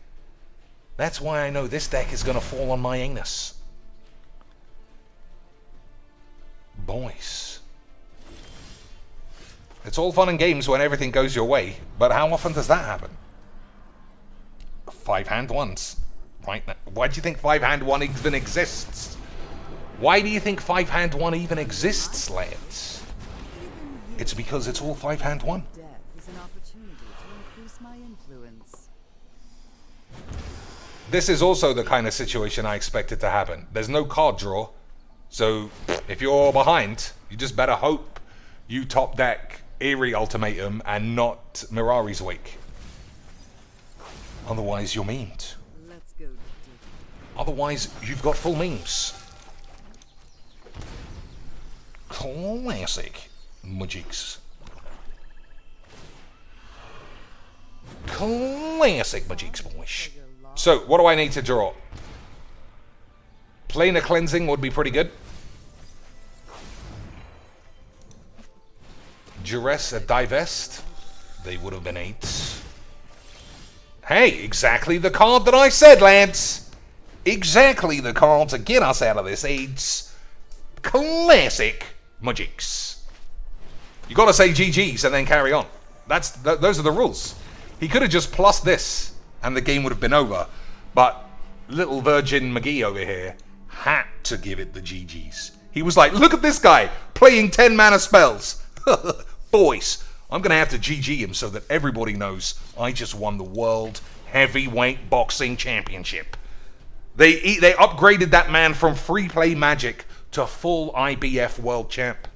That's why I know this deck is going to fall on my anus. Boys. It's all fun and games when everything goes your way, but how often does that happen? 5-hand ones. Right now. Why do you think 5-hand one even exists? Why do you think 5-hand one even exists, lads? It's because it's all 5-hand one. Death is an opportunity to increase my influence. This is also the kind of situation I expected to happen. There's no card draw, so if you're behind, you just better hope you top deck Eerie Ultimatum and not Mirari's Wake. Otherwise, you're memed. Let's go dig. Otherwise, you've got full memes. Classic Magics. Classic Magics, boys. So, what do I need to draw? Planar Cleansing would be pretty good. Duress a Divest. They would have been 8s. Hey, exactly the card that I said, lads. Exactly the card to get us out of this 8s. Classic Magics. You gotta say GG's and then carry on. Those are the rules. He could have just plus this and the game would have been over. But little Virgin McGee over here had to give it the GG's. He was like, look at this guy playing 10 mana spells. Boys, I'm going to have to GG him so that everybody knows I just won the World Heavyweight Boxing Championship. They upgraded that man from free play Magic to full IBF World Champ.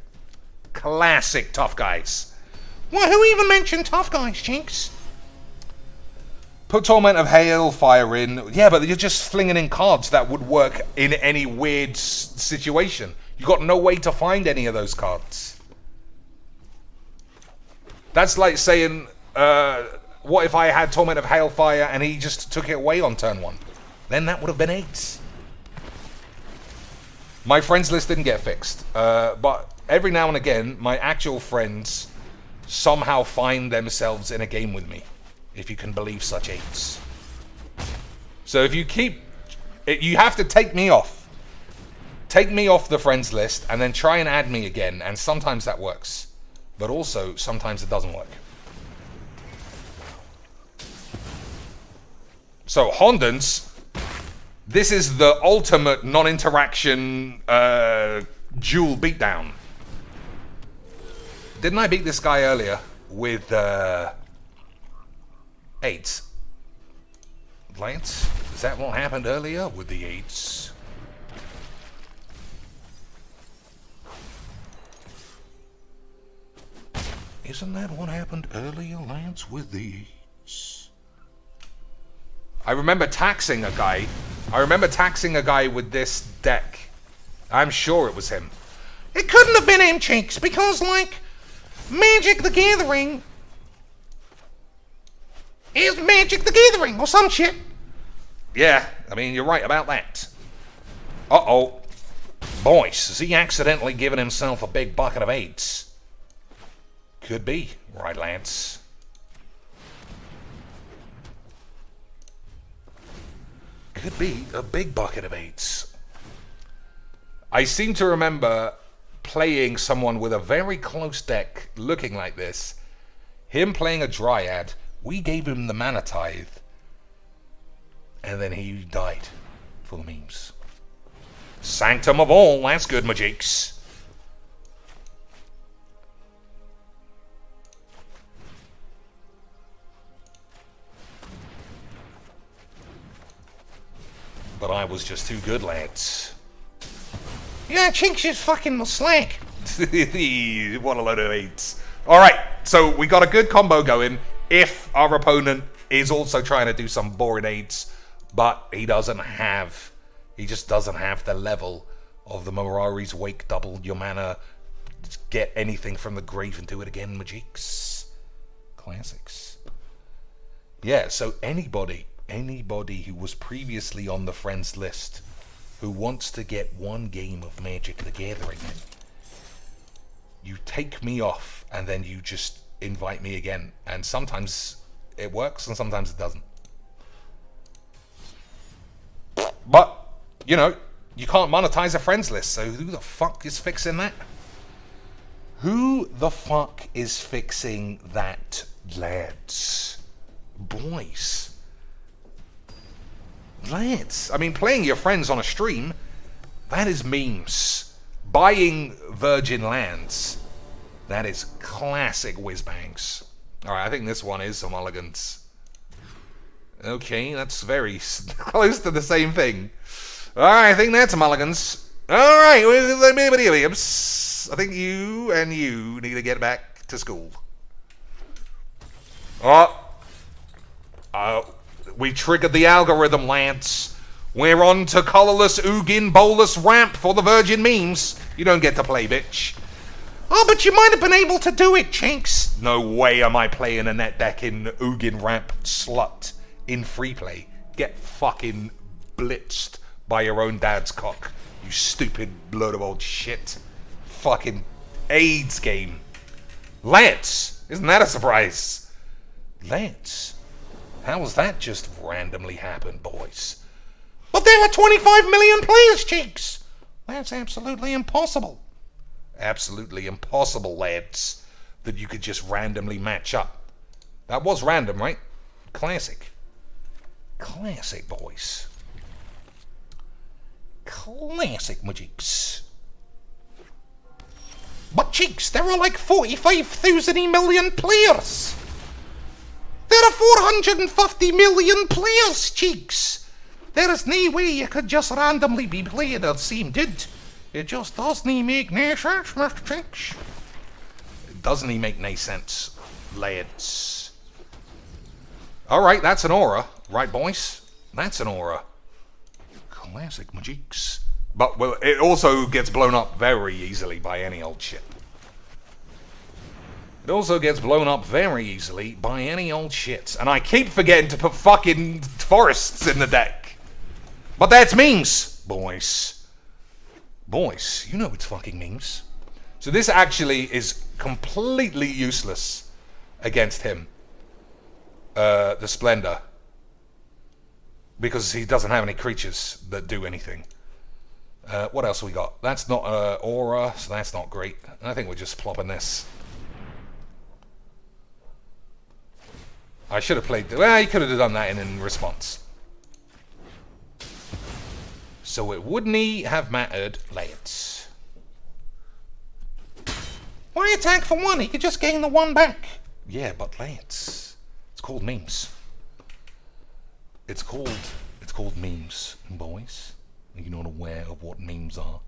Classic tough guys. Well, who even mentioned tough guys, Chinks? Put Torment of Hailfire in. Yeah, but you're just flinging in cards that would work in any weird situation. You got no way to find any of those cards. That's like saying, what if I had Torment of Hailfire and he just took it away on turn 1? Then that would have been 8s. My friends list didn't get fixed, but every now and again, my actual friends somehow find themselves in a game with me, if you can believe such 8s. So if you keep... You have to take me off. Take me off the friends list and then try and add me again. And sometimes that works. But also, sometimes it doesn't work. So, Hondens, this is the ultimate non-interaction duel beatdown. Didn't I beat this guy earlier with 8s? Lance, is that what happened earlier with the 8s? Isn't that what happened earlier, Lance, with the 8s? I remember taxing a guy. With this deck. I'm sure it was him. It couldn't have been him, Cheeks, because, like, Magic the Gathering is Magic the Gathering or some shit. Yeah, I mean, you're right about that. Uh-oh. Boys, has he accidentally given himself a big bucket of 8s? Could be, right, Lance? Could be a big bucket of 8s. I seem to remember playing someone with a very close deck looking like this. Him playing a Dryad. We gave him the Mana Tithe. And then he died for the memes. Sanctum of all. That's good, Majiks. But I was just too good, lads. Yeah, Chinks is fucking slack. What a load of 8s. Alright, so we got a good combo going. If our opponent is also trying to do some boring 8s, but he just doesn't have the level of the Mirari's Wake, double your mana, get anything from the grave and do it again, Majiks. Classics. Yeah, so anybody who was previously on the friends list who wants to get one game of Magic the Gathering in, you take me off and then you just invite me again. And sometimes it works and sometimes it doesn't. But, you know, you can't monetize a friends list, so who the fuck is fixing that? Who the fuck is fixing that, lads? Boys. Lads, I mean, playing your friends on a stream, that is memes. Buying virgin lands, that is classic whiz-bangs. Alright, I think this one is some mulligans. Okay, that's very close to the same thing. Alright, I think that's mulligans. Alright, I think you and you need to get back to school. We triggered the algorithm, Lance. We're on to colorless Ugin bolus ramp for the virgin memes. You don't get to play, bitch. Oh, but you might have been able to do it, Chinks. No way am I playing a net deck in Ugin ramp, slut, in free play. Get fucking blitzed by your own dad's cock, you stupid load of old shit. Fucking AIDS game. Lance, isn't that a surprise? Lance, how was that just randomly happen, boys? But there are 25 million players, Cheeks. That's absolutely impossible. Absolutely impossible, lads, that you could just randomly match up. That was random, right? Classic. Classic, boys. Classic, Majiks. But, Cheeks, there are like 45,000 million players. There are 450 million players, Cheeks. There is no way you could just randomly be playing the same dude. It just doesn't make no sense, Mr. Cheeks. It doesn't make no sense, lads. Alright, that's an aura. Right, boys? That's an aura. Classic Majiks. But, well, it also gets blown up very easily by any old shit. It also gets blown up very easily by any old shit. And I keep forgetting to put fucking forests in the deck. But that's memes, boys. Boys, you know it's fucking memes. So this actually is completely useless against him. The Splendor. because he doesn't have any creatures that do anything. What else we got? That's not aura, so that's not great. I think we're just plopping this. I should have played... Well, he could have done that in response. So it wouldn't have mattered, lads. Why attack for one? He could just gain the one back. Yeah, but lads, it's called memes. It's called memes, boys. Are you not aware of what memes are?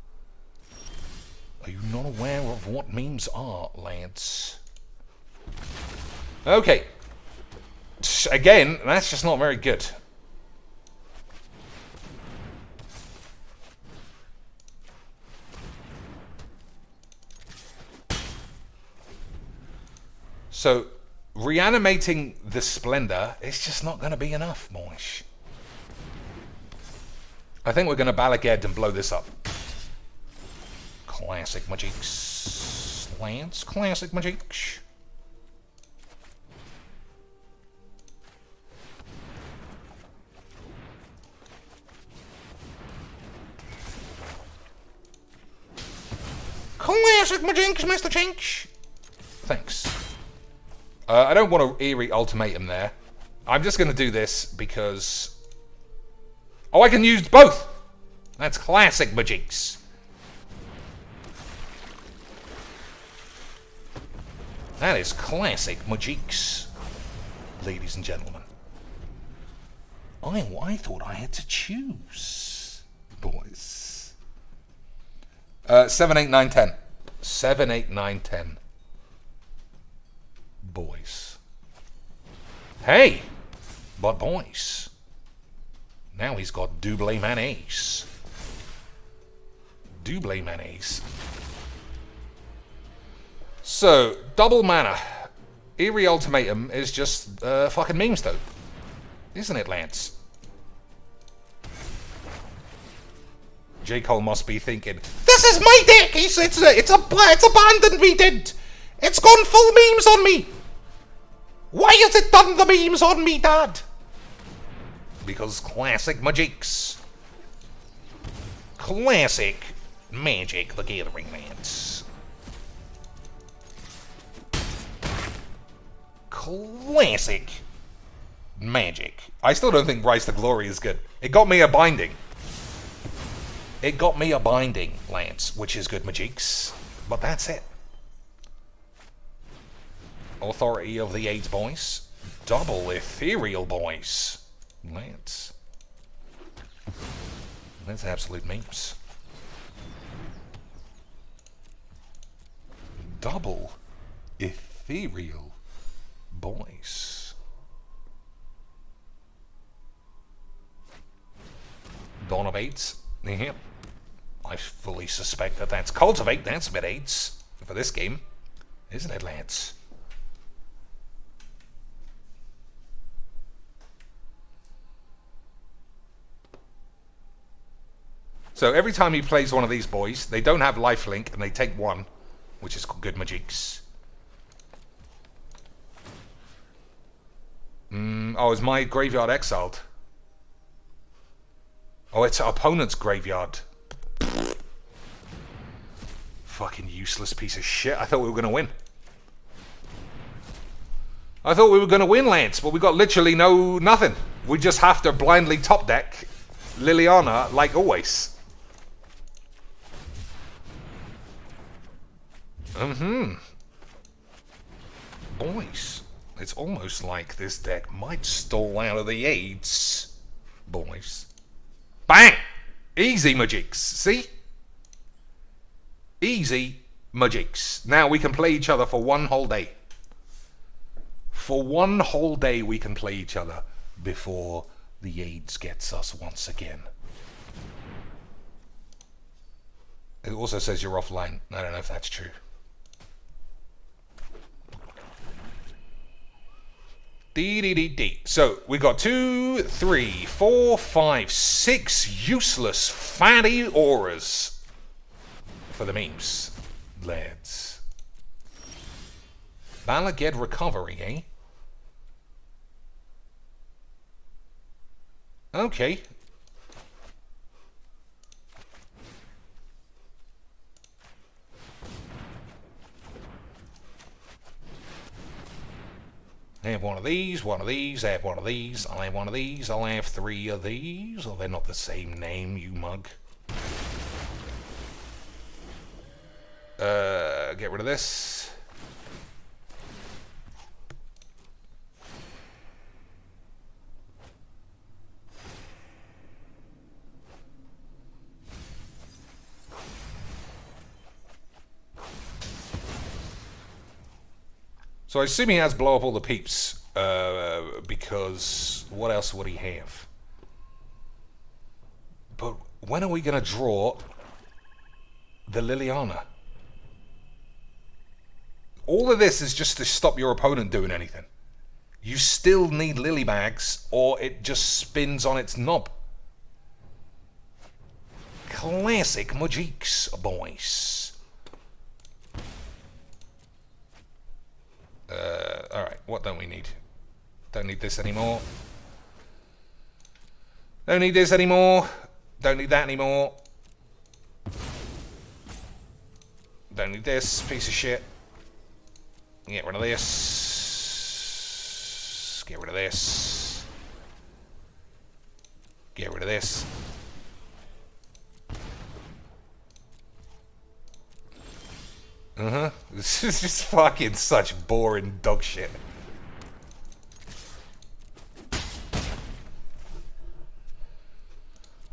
Are you not aware of what memes are, lads? Okay. Again, that's just not very good. So, reanimating the Splendor is just not going to be enough, boys. I think we're going to Balaged and blow this up. Classic Magics. Lance, classic Magics. Classic Majinks, Mr. Chinch! Thanks. I don't want to eerie ultimatum there. I'm just going to do this because... Oh, I can use both! That's classic Majinks. That is classic Majinks, ladies and gentlemen. I thought I had to choose, boys. 7, 8, 9, 10. 7, 8, 9, 10. Boys. Hey! But boys. Now he's got double mayonnaise. Double mayonnaise. So, double mana. Eerie Ultimatum is just fucking memes though. Isn't it, Lance? J. Cole must be thinking, this is my deck! It's abandoned me, dead! It's gone full memes on me! Why has it done the memes on me, Dad? Because classic Magics. Classic Magic the Gathering Lance. Classic Magic. I still don't think Rise to Glory is good. It got me a binding. It got me a binding, Lance, which is good Magics. But that's it. Authority of the AIDS boys. Double Ethereal boys. Lance. That's absolute memes. Double Ethereal boys. Dawn of AIDS. Yep. I fully suspect that that's Cultivate. That's a bit AIDS for this game. Isn't it, Lance? So every time he plays one of these boys, they don't have lifelink and they take one, which is good Magics. Oh, is my graveyard exiled? Oh, it's our opponent's graveyard. Fucking useless piece of shit. I thought we were going to win. I thought we were going to win, Lance, but we got literally nothing. We just have to blindly top deck Liliana like always. Boys, it's almost like this deck might stall out of the AIDS. Boys. Bang! Easy Magics. See? Easy Magics. Now we can play each other for one whole day. For one whole day we can play each other before the AIDS gets us once again. It also says you're offline. I don't know if that's true. D. So we got 2, 3, 4, 5, 6 useless fatty auras for the memes, lads. Balaged Recovery, eh? Okay. I have one of these, one of these, I have one of these, I have one of these, I'll have 3 of these. Oh, they're not the same name, you mug. Get rid of this. So I assume he has blow up all the peeps, because what else would he have? But when are we going to draw the Liliana? All of this is just to stop your opponent doing anything. You still need lily bags, or it just spins on its knob. Classic Majiks, boys. Alright, what don't we need? Don't need this anymore. Don't need this anymore. Don't need that anymore. Don't need this piece of shit. Get rid of this. Get rid of this. Get rid of this. This is just fucking such boring dog shit.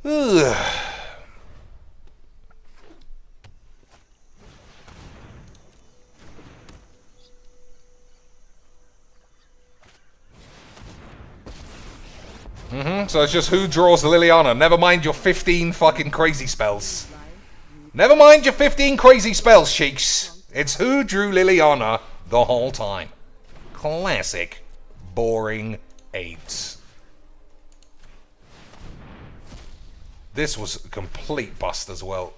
Ugh. So it's just who draws the Liliana. Never mind your 15 fucking crazy spells. Never mind your 15 crazy spells, sheiks. It's who drew Liliana the whole time. Classic boring AIDS. This was a complete bust as well.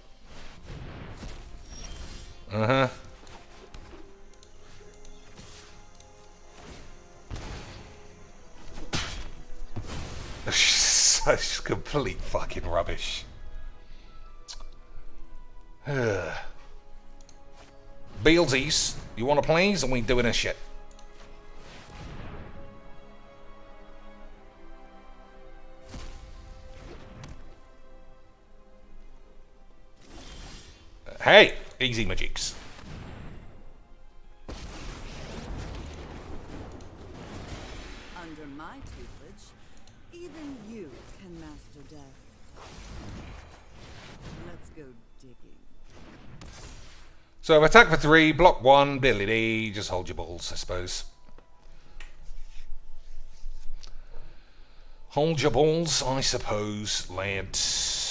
Such complete fucking rubbish. Beelsies, you want to please? And we doing this shit. Hey, easy magics. Under my tutelage, even you can master death. Let's go digging. So attack for 3, block 1, ability, just hold your balls, I suppose. Hold your balls, I suppose, lads.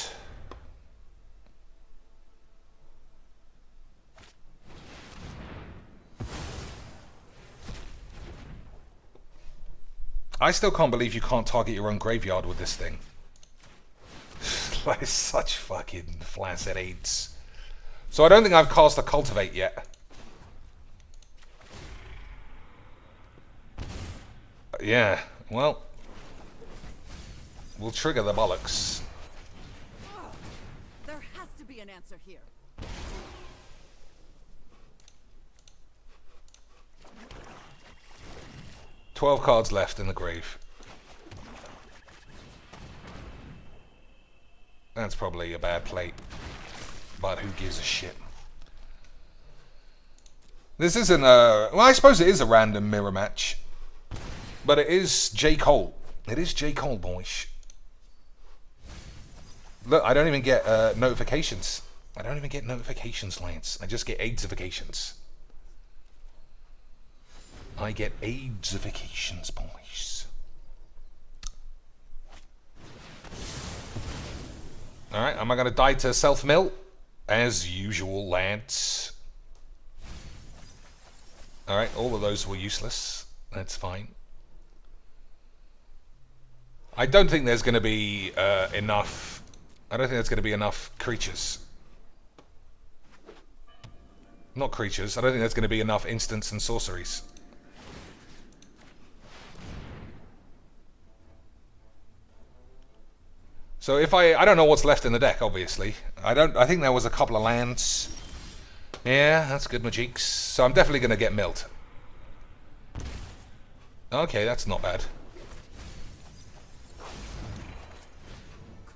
I still can't believe you can't target your own graveyard with this thing. Like, such fucking flaccid AIDS. So I don't think I've cast a Cultivate yet. Yeah, well, we'll trigger the bollocks. There has to be an answer here. 12 cards left in the grave. That's probably a bad play, but who gives a shit? This isn't a... Well, I suppose it is a random mirror match, but it is J. Cole. It is J. Cole, boys. Look, I don't even get notifications. I don't even get notifications, Lance. I just get AIDS-ifications. I get AIDS-ifications, boys. Alright, am I going to die to self-mill? As usual, lads. Alright, all of those were useless. That's fine. I don't think there's going to be enough... I don't think there's going to be enough creatures. Not creatures. I don't think there's going to be enough instants and sorceries. So if I don't know what's left in the deck, obviously. I think there was a couple of lands. Yeah, that's good, my cheeks. So I'm definitely gonna get milled. Okay, that's not bad.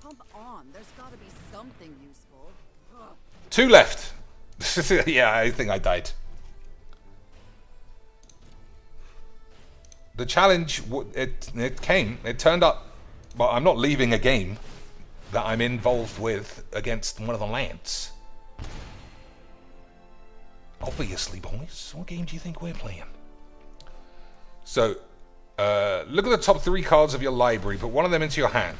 Come on, there's gotta be something useful. Ugh. 2 left. Yeah, I think I died. The challenge, it came. It turned up. Well, I'm not leaving a game that I'm involved with against one of the lands. Obviously, boys. What game do you think we're playing? So, look at the top 3 cards of your library. Put one of them into your hand.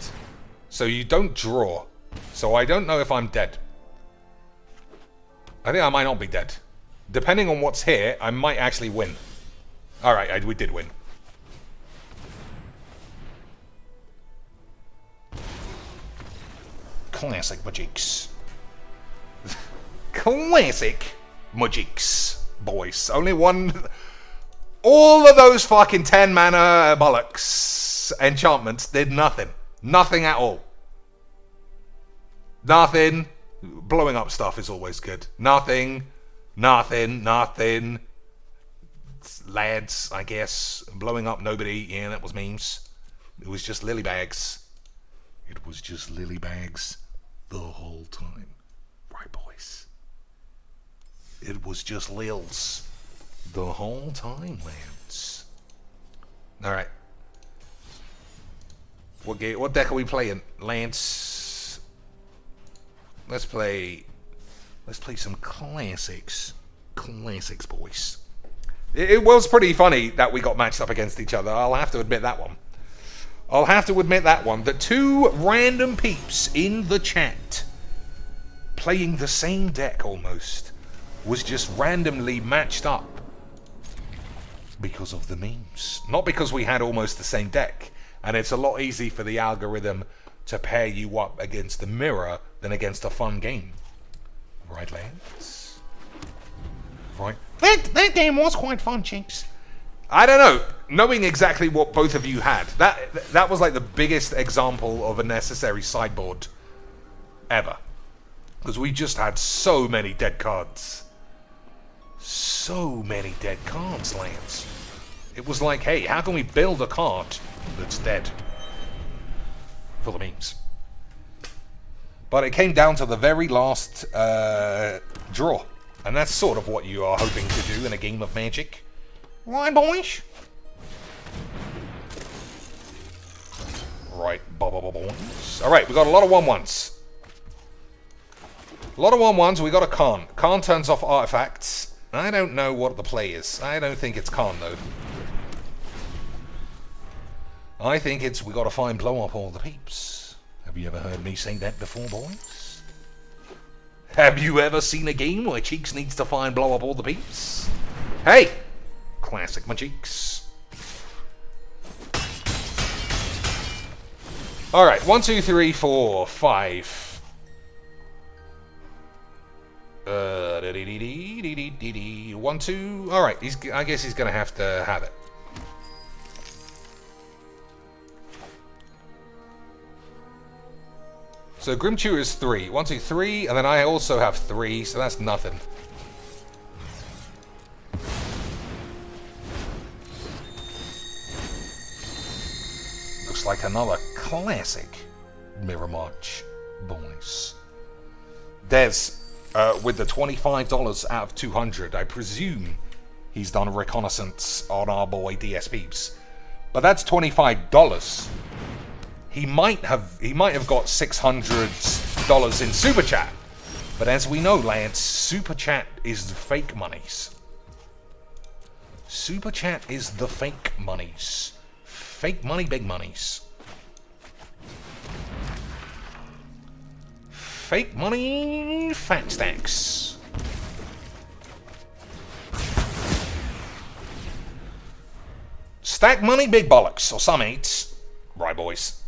So you don't draw. So I don't know if I'm dead. I think I might not be dead. Depending on what's here, I might actually win. Alright, we did win. Classic Magics. Classic Magics, boys. Only one... All of those fucking 10 mana bollocks enchantments did nothing. Nothing at all. Nothing. Blowing up stuff is always good. Nothing. Lads, I guess. Blowing up nobody. Yeah, that was memes. It was just lily bags. It was just lily bags the whole time. Right, boys? It was just lils the whole time, lads. Alright. What deck are we playing? Lance. Let's play some classics. Classics, boys. It was pretty funny that we got matched up against each other. I'll have to admit that one. The 2 random peeps in the chat playing the same deck almost was just randomly matched up because of the memes. Not because we had almost the same deck. And it's a lot easier for the algorithm to pair you up against the mirror than against a fun game. Right, lads? Right. That game was quite fun, Chinks. I don't know. Knowing exactly what both of you had, that was like the biggest example of a necessary sideboard ever. Because we just had so many dead cards. So many dead cards, Lance. It was like, hey, how can we build a card that's dead? For the memes. But it came down to the very last draw. And that's sort of what you are hoping to do in a game of Magic. Right, boys? Right, boys. Alright, we got a lot of 1/1s. A lot of 1/1s, we got a Khan. Khan turns off artifacts. I don't know what the play is. I don't think it's Khan, though. I think it's we gotta find blow up all the peeps. Have you ever heard me say that before, boys? Have you ever seen a game where Cheeks needs to find blow up all the peeps? Hey! Classic my Cheeks. Alright, 1, 2, 3, 4, 5. 1, 2. Alright, I guess he's gonna have to have it. So Grimchew is 3. 1, 2, 3, and then I also have 3, so that's nothing. Looks like another classic Mirror March, boys. Des, with the $25 out of 200, I presume he's done a reconnaissance on our boy DS Peeps. But that's $25. He might have got $600 in Super Chat. But as we know, Lance, Super Chat is the fake monies. Super Chat is the fake monies. Fake money, big monies. Fake money, fat stacks. Stack money, big bollocks, or some eights. Right, boys.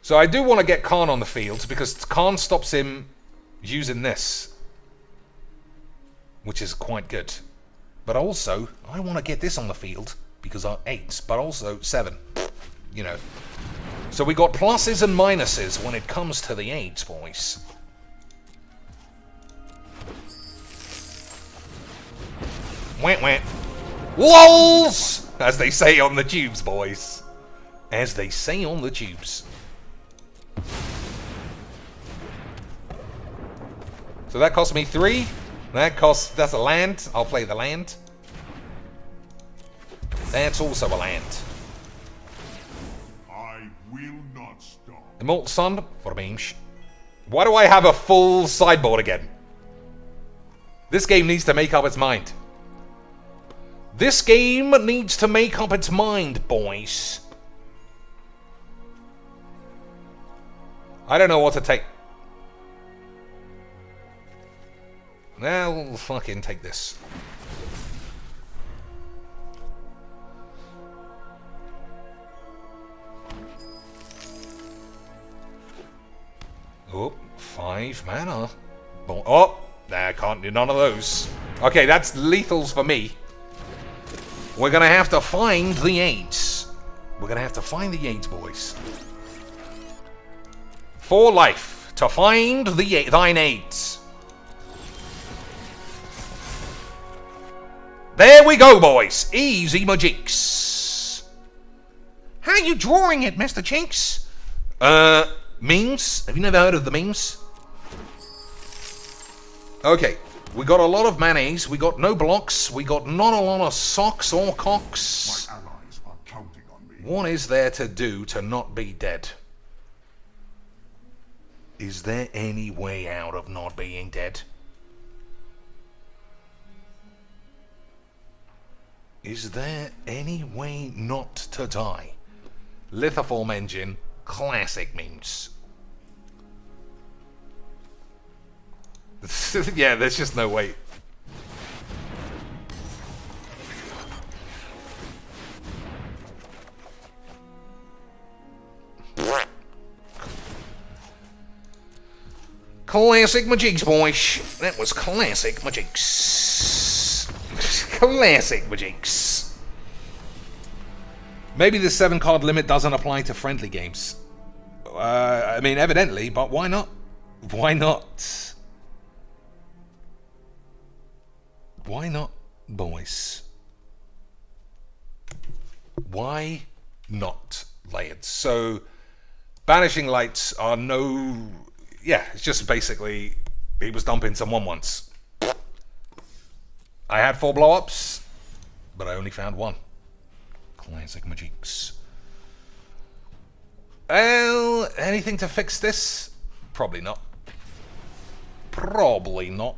So I do want to get Khan on the field, because Khan stops him using this. Which is quite good. But also, I want to get this on the field, because our 8s, but also 7. You know. So we got pluses and minuses when it comes to the AIDS, boys. Wah wah. LOLs! As they say on the tubes, boys. As they say on the tubes. So that cost me 3. That's a land. I'll play the land. That's also a land. I will not stop. Immortal Sun for beams. Why do I have a full sideboard again? This game needs to make up its mind. This game needs to make up its mind, boys. I don't know what to take. Well, fucking take this. Oh, 5 mana. Oh, I can't do none of those. Okay, that's lethals for me. We're gonna have to find the AIDS. We're gonna have to find the AIDS, boys. For life, to find thine AIDS. There we go, boys. Easy majinks. How are you drawing it, Mr. Chinks? Memes? Have you never heard of the memes? Okay, we got a lot of mayonnaise, we got no blocks, we got not a lot of socks or cocks. My allies are counting on me. What is there to do to not be dead? Is there any way out of not being dead? Is there any way not to die? Lithoform engine, classic memes. Yeah, there's just no way. Classic Majinks, boys. That was classic Majinks. Classic Majinks. Maybe the 7-card limit doesn't apply to friendly games. I mean, evidently, but why not? Why not? Why not, boys? Why not, lads? So, Banishing Lights are no... Yeah, it's just basically... He was dumping someone once. I had 4 blow-ups, but I only found 1. Classic Majinks. Well, anything to fix this? Probably not. Probably not.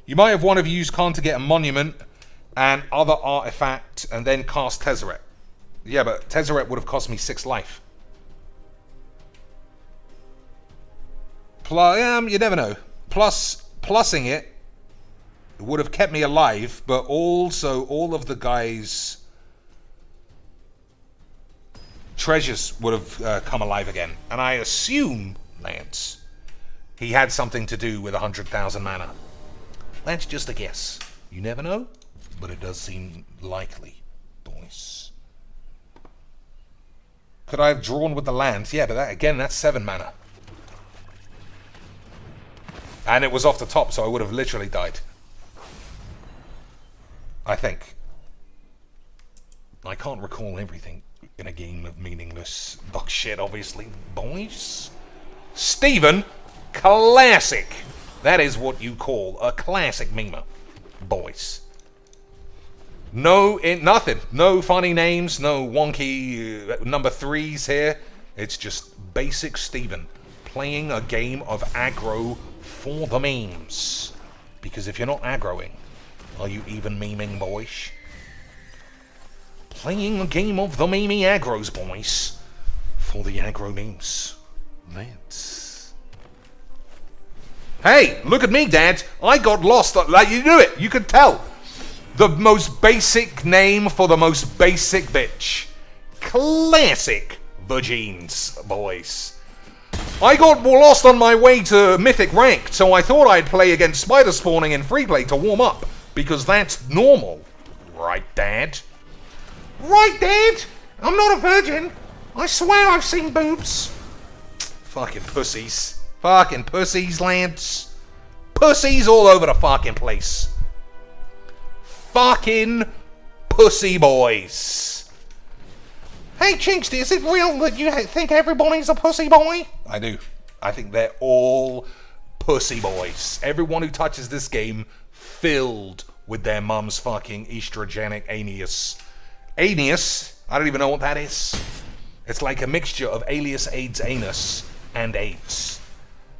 You might have one of used Khan to get a monument and other artifact and then cast Tezzeret. Yeah, but Tezzeret would have cost me 6 life. You never know. Plussing it would have kept me alive, but also all of the guys' treasures would have come alive again. And I assume, Lance, he had something to do with 100,000 mana. That's just a guess. You never know, but it does seem likely, boys. Could I have drawn with the lands? Yeah, but that's 7 mana. And it was off the top, so I would have literally died. I think. I can't recall everything in a game of meaningless dog shit, obviously, boys. Stephen, classic. That is what you call a classic memer, boys. Nothing. No funny names, no wonky number 3s here. It's just basic Stephen playing a game of aggro for the memes. Because if you're not aggroing, are you even memeing, boys? Playing a game of the memey aggros, boys. For the aggro memes. Let's... Hey, look at me, Dad. I got lost. Like, you knew it. You could tell. The most basic name for the most basic bitch. Classic Vagines, boys. I got lost on my way to Mythic Ranked, so I thought I'd play against Spider Spawning in free play to warm up, because that's normal. Right, Dad? Right, Dad? I'm not a virgin. I swear I've seen boobs. Fucking pussies. Fucking pussies, Lance. Pussies all over the fucking place. Fucking pussy boys. Hey, Chinksty, is it real that you think everybody's a pussy boy? I do. I think they're all pussy boys. Everyone who touches this game filled with their mum's fucking estrogenic anus. Anus? I don't even know what that is. It's like a mixture of alias AIDS anus and AIDS.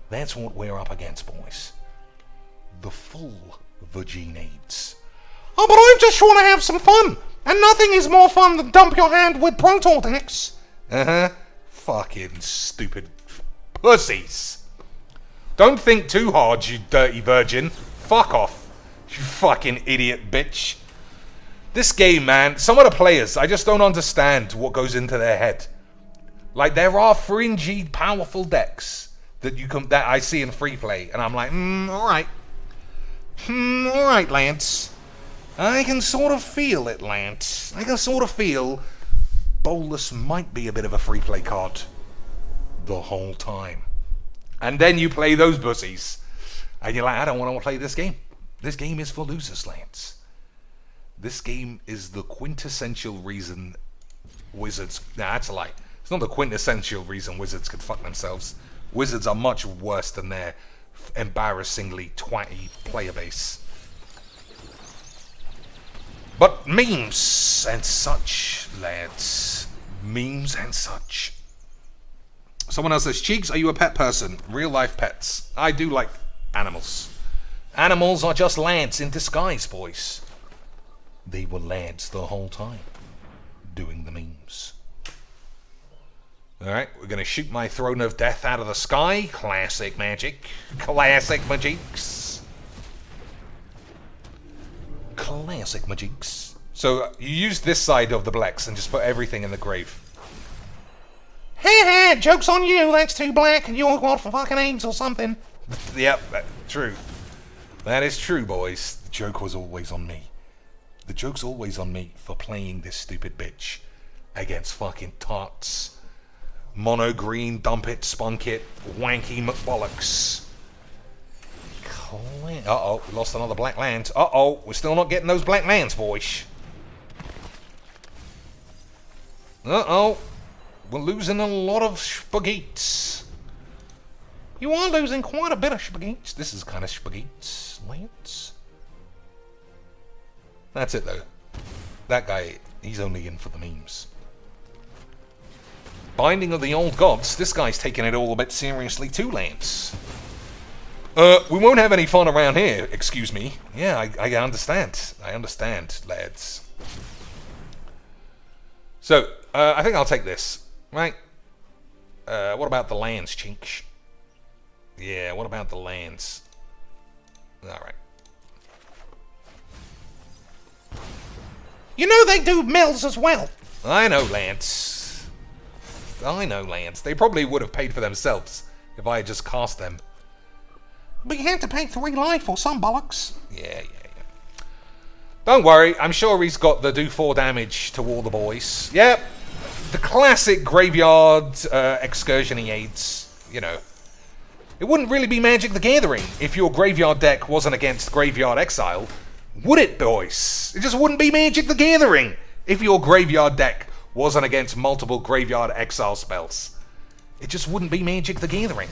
That's what we're up against, boys. The full vagine AIDS. Oh, but I just want to have some fun. And nothing is more fun than dump your hand with Proton decks. Fucking stupid pussies. Don't think too hard, you dirty virgin. Fuck off, you fucking idiot bitch. This game, man, some of the players, I just don't understand what goes into their head. Like, there are fringy, powerful decks that I see in free play, and I'm like, alright. Alright, Lance. I can sort of feel it, Lance. I can sort of feel Bolus might be a bit of a free play card the whole time. And then you play those pussies, and you're like, I don't want to play this game. This game is for losers, Lance. This game is the quintessential reason Wizards... Nah, that's a lie. It's not the quintessential reason Wizards could fuck themselves. Wizards are much worse than their embarrassingly twatty player base. But memes and such, lads. Memes and such. Someone else says, Cheeks, are you a pet person? Real life pets. I do like animals. Animals are just lads in disguise, boys. They were lads the whole time, doing the memes. Alright, we're going to shoot my Throne of Death out of the sky. Classic magic. Classic magics. Classic magics. So, you use this side of the Blex and just put everything in the grave. Ha, joke's on you, that's too black, and you're what for fucking AIDS or something. Yep, true. That is true, boys. The joke was always on me. The joke's always on me for playing this stupid bitch against fucking tarts. Mono green, dump it, spunk it, wanky McBollocks. Uh-oh, we lost another black land. Uh-oh, we're still not getting those black lands, boys. Uh-oh, we're losing a lot of spaghettis. You are losing quite a bit of spaghettis. This is kind of spaghettis, Lance. That's it, though. That guy, he's only in for the memes. Binding of the Old Gods. This guy's taking it all a bit seriously too, Lance. We won't have any fun around here, excuse me. Yeah, I understand. I understand, lads. So, I think I'll take this. Right? What about the lands, Chinch? Yeah, what about the lands? Alright. You know they do mills as well. I know, Lance. I know, Lance. They probably would have paid for themselves if I had just cast them. But you had to pay 3 life or some bollocks. Yeah. Don't worry, I'm sure he's got the do 4 damage to all the boys. Yep. The classic graveyard excursion-y aids, you know. It wouldn't really be Magic the Gathering if your graveyard deck wasn't against Graveyard Exile. Would it, boys? It just wouldn't be Magic the Gathering if your graveyard deck wasn't against multiple Graveyard Exile spells. It just wouldn't be Magic the Gathering.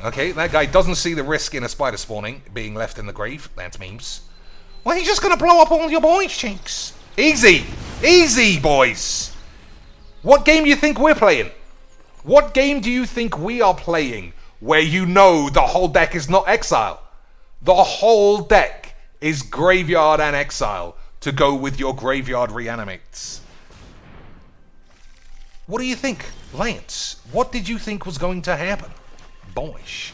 Okay, that guy doesn't see the risk in a spider spawning, being left in the grave. That's memes. Well, he's just gonna blow up all your boys, Chinks. Easy! Easy, boys! What game do you think we're playing? What game do you think we are playing where you know the whole deck is not Exile? The whole deck is Graveyard and Exile to go with your Graveyard Reanimates. What do you think, Lance? What did you think was going to happen? Boys.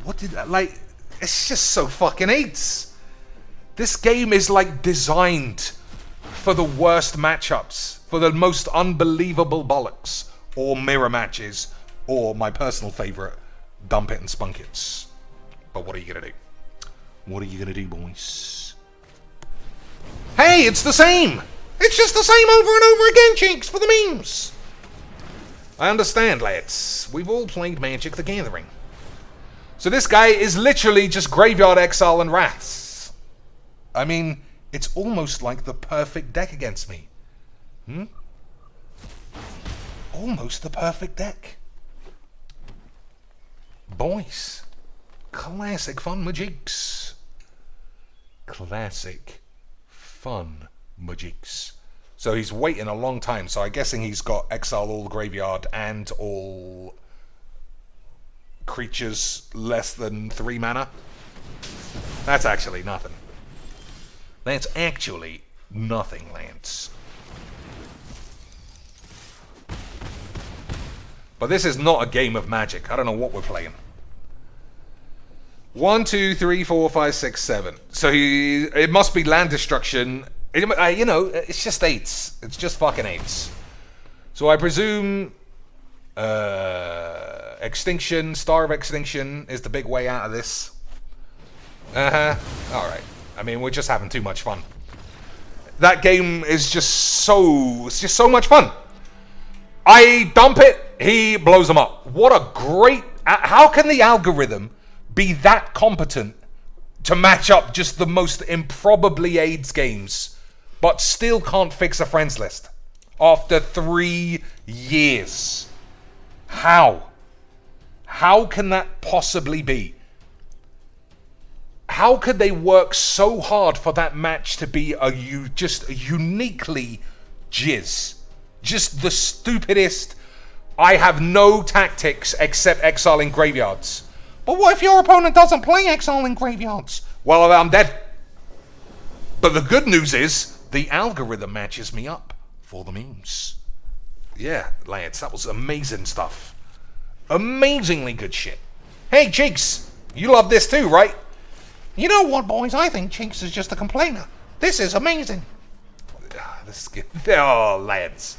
What did that, like, it's just so fucking AIDS. This game is like designed for the worst matchups, for the most unbelievable bollocks, or mirror matches, or my personal favorite, dump it and spunk it. But what are you gonna do? What are you gonna do, boys? Hey, it's the same! It's just the same over and over again, Cheeks, for the memes. I understand, lads. We've all played Magic the Gathering. So this guy is literally just Graveyard Exile and Wraths. I mean, it's almost like the perfect deck against me. Almost the perfect deck. Boys. Classic fun magics. Classic fun magics. So he's waiting a long time, so I'm guessing he's got exile all graveyard and all creatures less than 3 mana. That's actually nothing. That's actually nothing, Lance. But this is not a game of Magic. I don't know what we're playing. 1, 2, 3, 4, 5, 6, 7. So it must be land destruction. You know, it's just 8s. It's just fucking 8s. So I presume Extinction, Star of Extinction is the big way out of this. Alright. I mean, we're just having too much fun. That game is just so much fun. I dump it, he blows them up. What a great... How can the algorithm be that competent to match up just the most improbably AIDS games, but still can't fix a friends list after 3 years? How? How can that possibly be? How could they work so hard for that match to be just uniquely jizz? Just the stupidest. I have no tactics except exiling graveyards. But what if your opponent doesn't play exiling graveyards? Well, I'm dead. But the good news is the algorithm matches me up for the memes. Yeah, Lance, that was amazing stuff. Amazingly good shit. Hey, Cheeks, you love this too, right? You know what, boys? I think Cheeks is just a complainer. This is amazing. This is good. Oh, lads.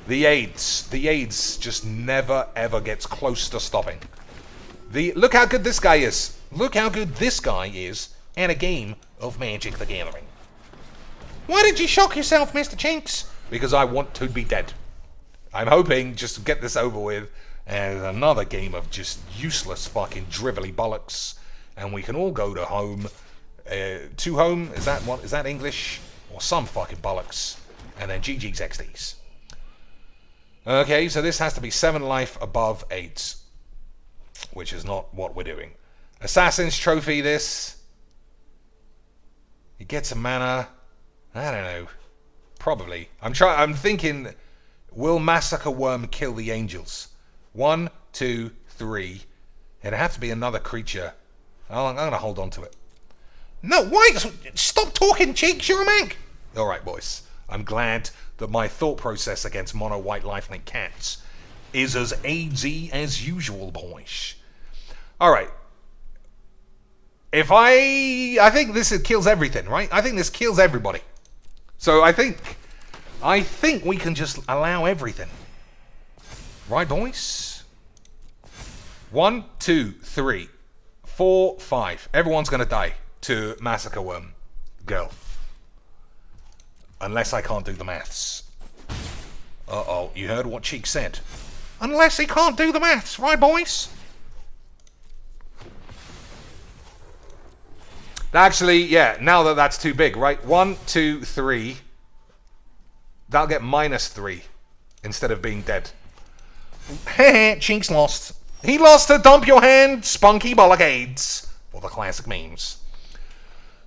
The AIDS just never, ever gets close to stopping. Look how good this guy is. Look how good this guy is at a game of Magic the Gathering. Why did you shock yourself, Mr. Cheeks? Because I want to be dead. I'm hoping just to get this over with and another game of just useless fucking drivelly bollocks, and we can all go to home. To home, is that English? Or some fucking bollocks. And then GG's XDs. Okay, so this has to be 7 life above 8. Which is not what we're doing. Assassin's Trophy this. He gets a mana. I don't know. Probably. I'm thinking, will Massacre Worm kill the angels? 1, 2, 3. It'd have to be another creature. I'm going to hold on to it. No, why? Stop talking, Cheeks. You're a mag. Alright, boys. I'm glad that my thought process against mono white lifelink cats is as AZ as usual, boys. Alright. I think this kills everything, right? I think this kills everybody. So I think we can just allow everything. Right, boys? 1, 2, 3, 4, 5. Everyone's gonna die to Massacre Worm. Go. Unless I can't do the maths. Uh-oh, you heard what Cheek said. Unless he can't do the maths, right, boys? Actually, yeah, now that's too big, right? 1, 2, 3. That'll get -3 instead of being dead. Heh, Cheeks lost. He lost to Dump Your Hand, Spunky Bollockades. For the classic memes.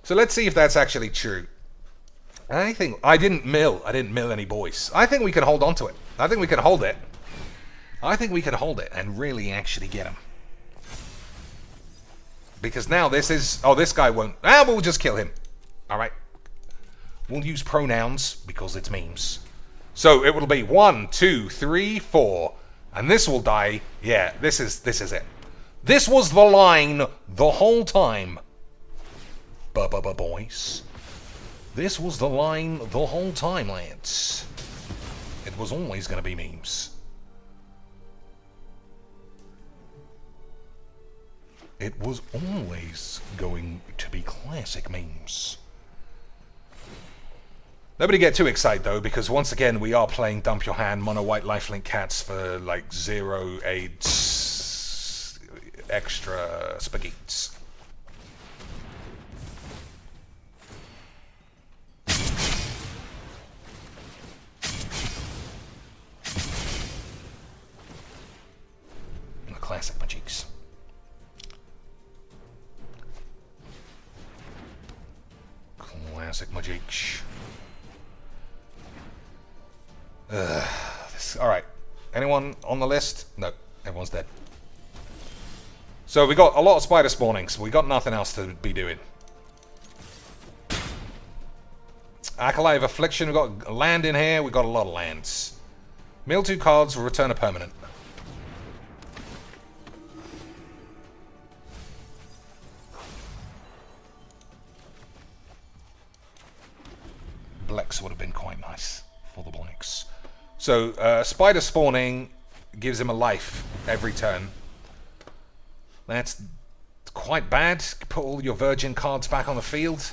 So let's see if that's actually true. I think I didn't mill any boys. I think we can hold on to it. I think we can hold it. I think we can hold it and really actually get him. Because now this is... Oh, this guy won't... we'll just kill him. Alright. We'll use pronouns because it's memes. So it will be 1, 2, 3, 4. And this will die. Yeah, this is it. This was the line the whole time. Boys. This was the line the whole time, lads. It was always going to be memes. It was always going to be classic memes. Nobody get too excited though, because once again we are playing Dump Your Hand Mono White Lifelink Cats for like 0 AIDS extra spaghettis. Classic my cheeks. Classic my cheeks. Alright. Anyone on the list? No. Everyone's dead. So we got a lot of spider spawnings. We got nothing else to be doing. Acolyte of Affliction. We got land in here. We got a lot of lands. Mill 2 cards. Return a permanent. Blacks would have been quite nice for the Blacks. So, spider spawning gives him a life every turn. That's quite bad. Put all your virgin cards back on the field.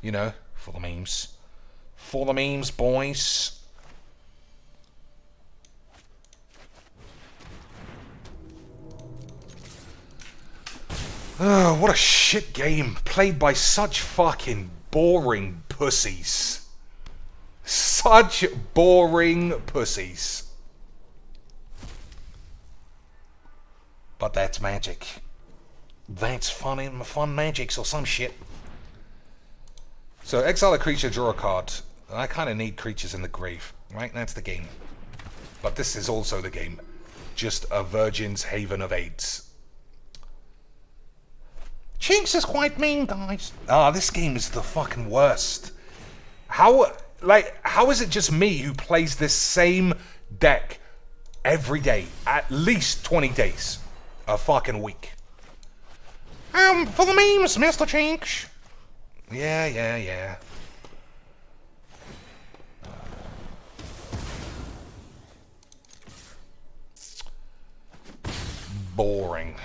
You know, for the memes. For the memes, boys. Oh, what a shit game. Played by such fucking boring pussies. Such boring pussies. But that's magic. That's fun magics or some shit. So exile a creature, draw a card. I kind of need creatures in the grave, right? That's the game. But this is also the game. Just a virgin's haven of AIDS. Chinks is quite mean, guys. Ah, this game is the fucking worst. How is it just me who plays this same deck every day? At least 20 days. A fucking week. For the memes, Mr. Chinks. Yeah. Boring.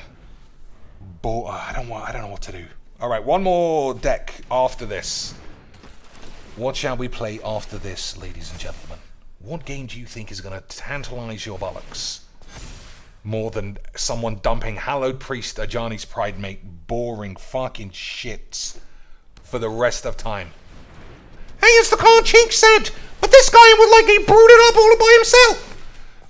I don't know what to do. Alright, one more deck after this. What shall we play after this, ladies and gentlemen? What game do you think is going to tantalize your bollocks? More than someone dumping Hallowed Priest, Ajani's Pride Mate, boring fucking shits for the rest of time. Hey, it's the card Chink said! But this guy was like he brewed it up all by himself!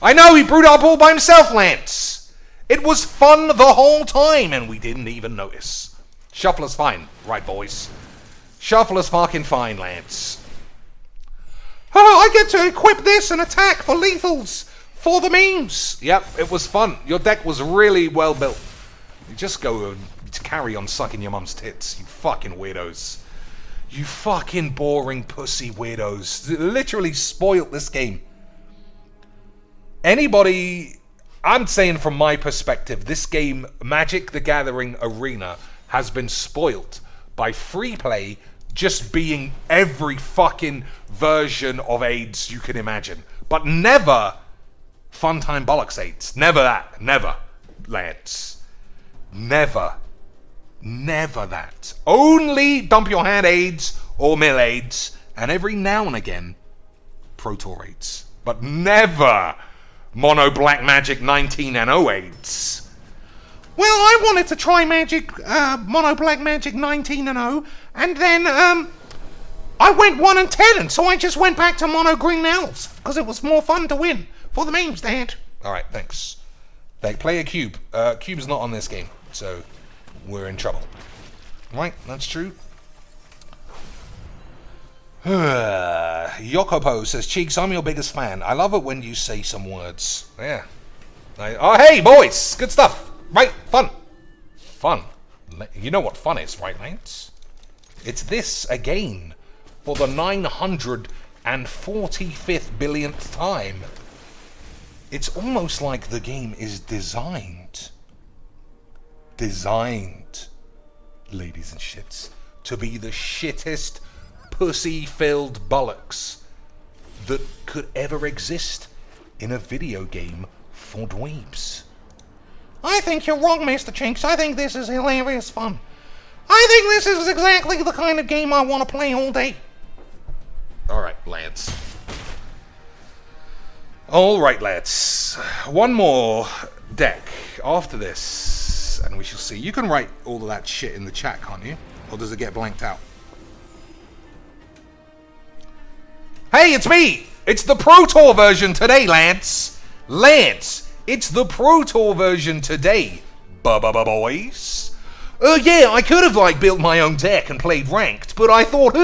I know, he brewed it up all by himself, Lance! It was fun the whole time, and we didn't even notice. Shuffler's fine, right, boys? Shuffler's fucking fine, Lance. Oh, I get to equip this and attack for lethals for the memes. Yep, it was fun. Your deck was really well built. You just go and carry on sucking your mum's tits, you fucking weirdos. You fucking boring pussy weirdos. Literally spoiled this game. Anybody... I'm saying from my perspective, this game, Magic the Gathering Arena, has been spoilt by free play just being every fucking version of AIDS you can imagine. But never Funtime Bollocks AIDS. Never that. Never, lads. Never. Never that. Only Dump Your Hand AIDS or Mill AIDS, and every now and again, Pro Tour AIDS. But never Mono Black Magic 19 and 0 AIDS. Well, I wanted to try Mono Black Magic 19 and 0, and then I went 1 and 10, and so I just went back to Mono Green Elves because it was more fun to win for the memes, Dad. All right, thanks. Play a cube. Cube's not on this game, so we're in trouble. Right, that's true. Yokopo says, Cheeks, I'm your biggest fan. I love it when you say some words. Yeah. Oh, hey, boys! Good stuff. Right, fun. Fun. You know what fun is, right, Lance? It's this again for the 945th billionth time. It's almost like the game is designed, ladies and shits, to be the shittest pussy-filled bollocks that could ever exist in a video game for dweebs. I think you're wrong, Mr. Chinks. I think this is hilarious fun. I think this is exactly the kind of game I want to play all day. Alright, lads. Alright, lads. One more deck after this, and we shall see. You can write all of that shit in the chat, can't you? Or does it get blanked out? Hey, it's me! It's the Pro Tour version today, Lance! Lance, it's the Pro Tour version today, boys. Yeah, I could have, like, built my own deck and played ranked, but I thought,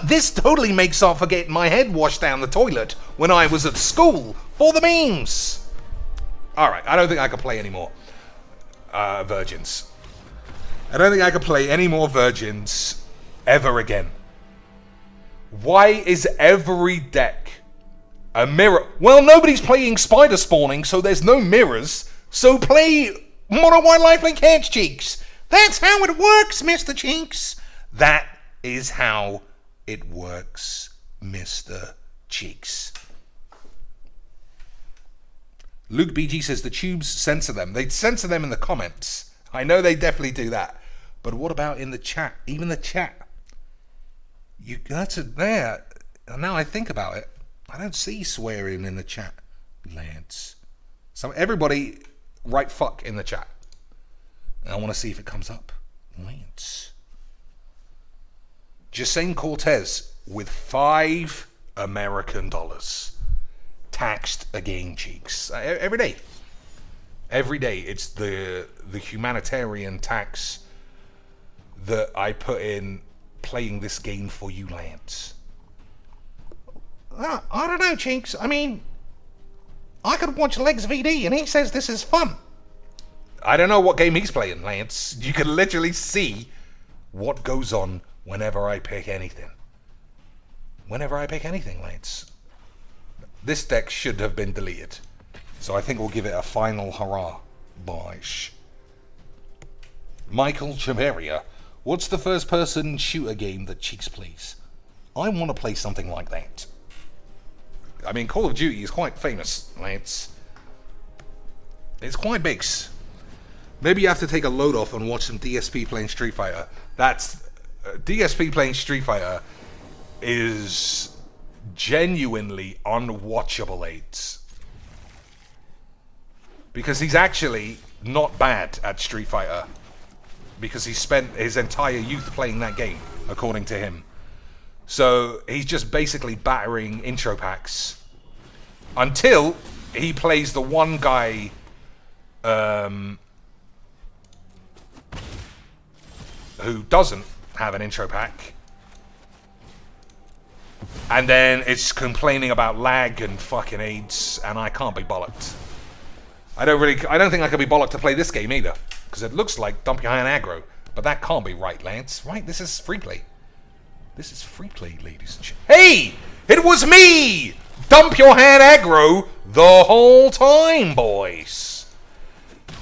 this totally makes up for getting my head washed down the toilet when I was at school for the memes. Alright, I don't think I can play any more Virgins. I don't think I can play any more Virgins ever again. Why is every deck a mirror? Well, nobody's playing spider spawning, so there's no mirrors, so play Modern Wildlife Link Hedge, Cheeks. That's how it works, Mr. Cheeks. That is how it works, Mr. Cheeks. Luke BG says the tubes censor them. They censor them in the comments. I know they definitely do that. But what about in the chat? Even the chat. That's it there. Now I think about it, I don't see swearing in the chat, Lance. So everybody write fuck in the chat. I want to see if it comes up. Lance. Jason Cortez with $5 American taxed again, Cheeks. Every day. Every day. It's the humanitarian tax that I put in playing this game for you, Lance. I don't know, Cheeks. I mean, I could watch Legs VD and he says this is fun. I don't know what game he's playing, Lance. You can literally see what goes on whenever I pick anything. Whenever I pick anything, Lance. This deck should have been deleted. So I think we'll give it a final hurrah. Bosh. Michael Chaveria. What's the first person shooter game that Cheeks plays? I want to play something like that. I mean, Call of Duty is quite famous, Lance. It's quite big. Maybe you have to take a load off and watch some DSP playing Street Fighter. That's... DSP playing Street Fighter is genuinely unwatchable, AIDS. Because he's actually not bad at Street Fighter. Because he spent his entire youth playing that game, according to him. So he's just basically battering intro packs until he plays the one guy who doesn't have an intro pack, and then it's complaining about lag and fucking AIDS, and I can't be bollocked. I don't think I can be bollocked to play this game either, because it looks like Dump Your Hand Aggro, but that can't be right, Lance. Right? This is free play. This is free play, ladies and gentlemen. Hey! It was me! Dump Your Hand Aggro the whole time, boys.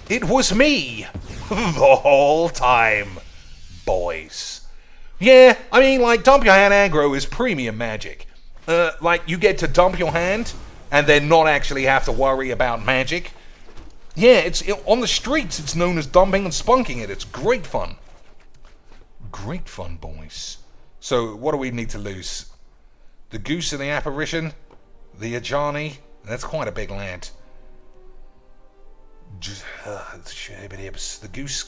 It was me the whole time, boys. Yeah, I mean, like, Dump Your Hand Aggro is premium magic. Like, you get to dump your hand and then not actually have to worry about magic. Yeah, on the streets, it's known as dumping and spunking it. It's great fun. Great fun, boys. So, what do we need to lose? The Goose and the Apparition? The Ajani? That's quite a big land. The Goose.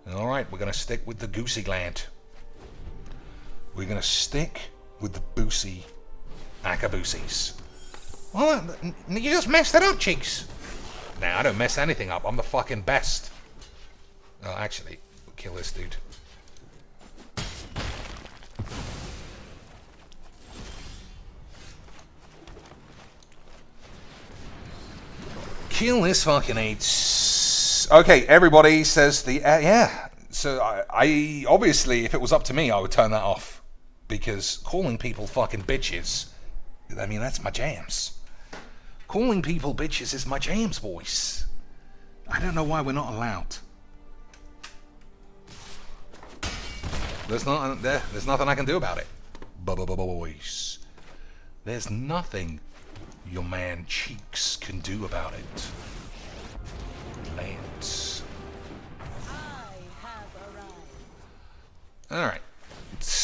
Alright, we're going to stick with the Goosey land. We're going to stick with the Boosie Acaboosies. Well, you just messed it up, Cheeks. Nah, I don't mess anything up. I'm the fucking best. Oh, actually, we'll kill this dude. Kill this fucking AIDS. Okay, everybody says the... yeah. So, I obviously, if it was up to me, I would turn that off. Because calling people fucking bitches... I mean, that's my jams. Calling people bitches is my jams, boys. I don't know why we're not allowed. There's nothing I can do about it. Boys. There's nothing your man Cheeks can do about it. Lance. I have arrived. Alright.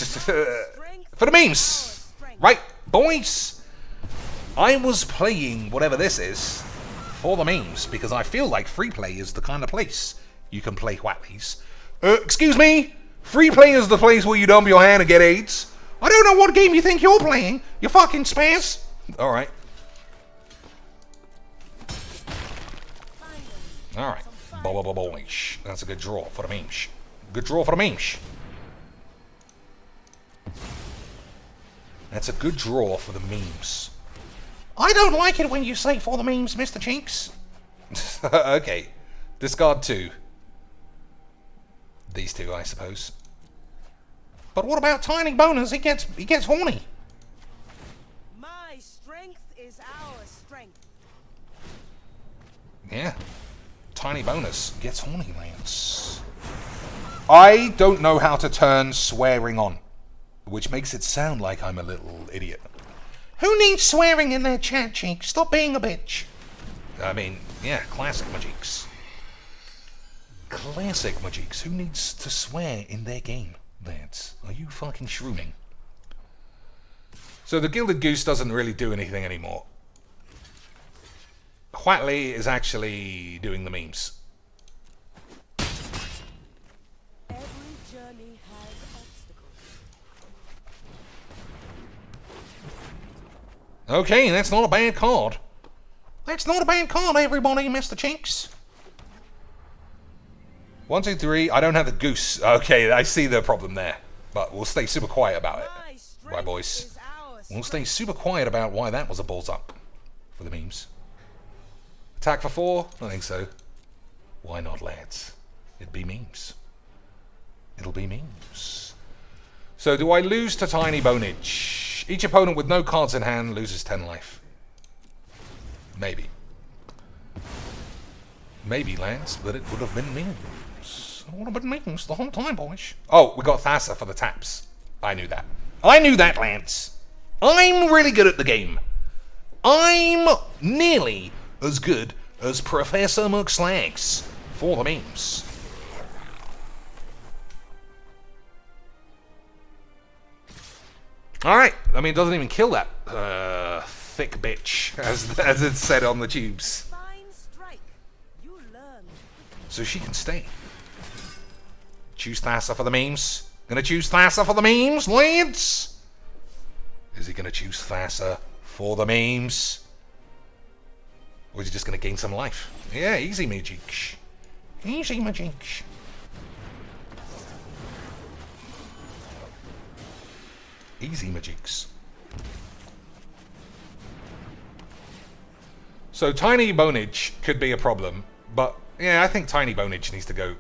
For the memes. Right, boys. I was playing whatever this is for the memes because I feel like free play is the kind of place you can play Whatleys. Excuse me? Free play is the place where you dump your hand and get AIDS? I don't know what game you think you're playing, you fucking spaz. Alright. Alright. Boish. That's a good draw for the memes. Good draw for the memes. That's a good draw for the memes. I don't like it when you say for the memes, Mr. Cheeks. Okay. Discard 2. These two, I suppose. But what about Tiny Bonus? He gets horny. My strength is our strength. Yeah. Tiny Bonus gets horny, Lance. I don't know how to turn swearing on, which makes it sound like I'm a little idiot. Who needs swearing in their chat, Cheeks? Stop being a bitch. I mean, yeah, classic Majiks. Classic Majiks. Who needs to swear in their game, lads? Are you fucking shrooming? So the Gilded Goose doesn't really do anything anymore. Whatley is actually doing the memes. Every journey has obstacles. Okay, that's not a bad card. That's not a bad card, everybody, Mr. Cheeks. 1, 2, 3. I don't have the goose. Okay, I see the problem there. But we'll stay super quiet about it. Right, boys? We'll stay super quiet about why that was a balls up for the memes. Attack for 4? I think so. Why not, lads? It'd be memes. It'll be memes. So, do I lose to Tiny Bonage? Each opponent with no cards in hand loses 10 life. Maybe. Maybe, lads, but it would have been memes. It would have been memes the whole time, boys. Oh, we got Thassa for the taps. I knew that. I knew that, lads. I'm really good at the game. I'm nearly as good as Professor McSlags for the memes. Alright, I mean, it doesn't even kill that thick bitch, as it's said on the tubes. Fine strike. You learn. So she can stay. Choose Thassa for the memes. Gonna choose Thassa for the memes, lads? Is he gonna choose Thassa for the memes? Or is he just gonna gain some life? Yeah, easy magic. Easy magic. Easy magics. So Tiny Bonage could be a problem, but yeah, I think Tiny Bonage needs to go.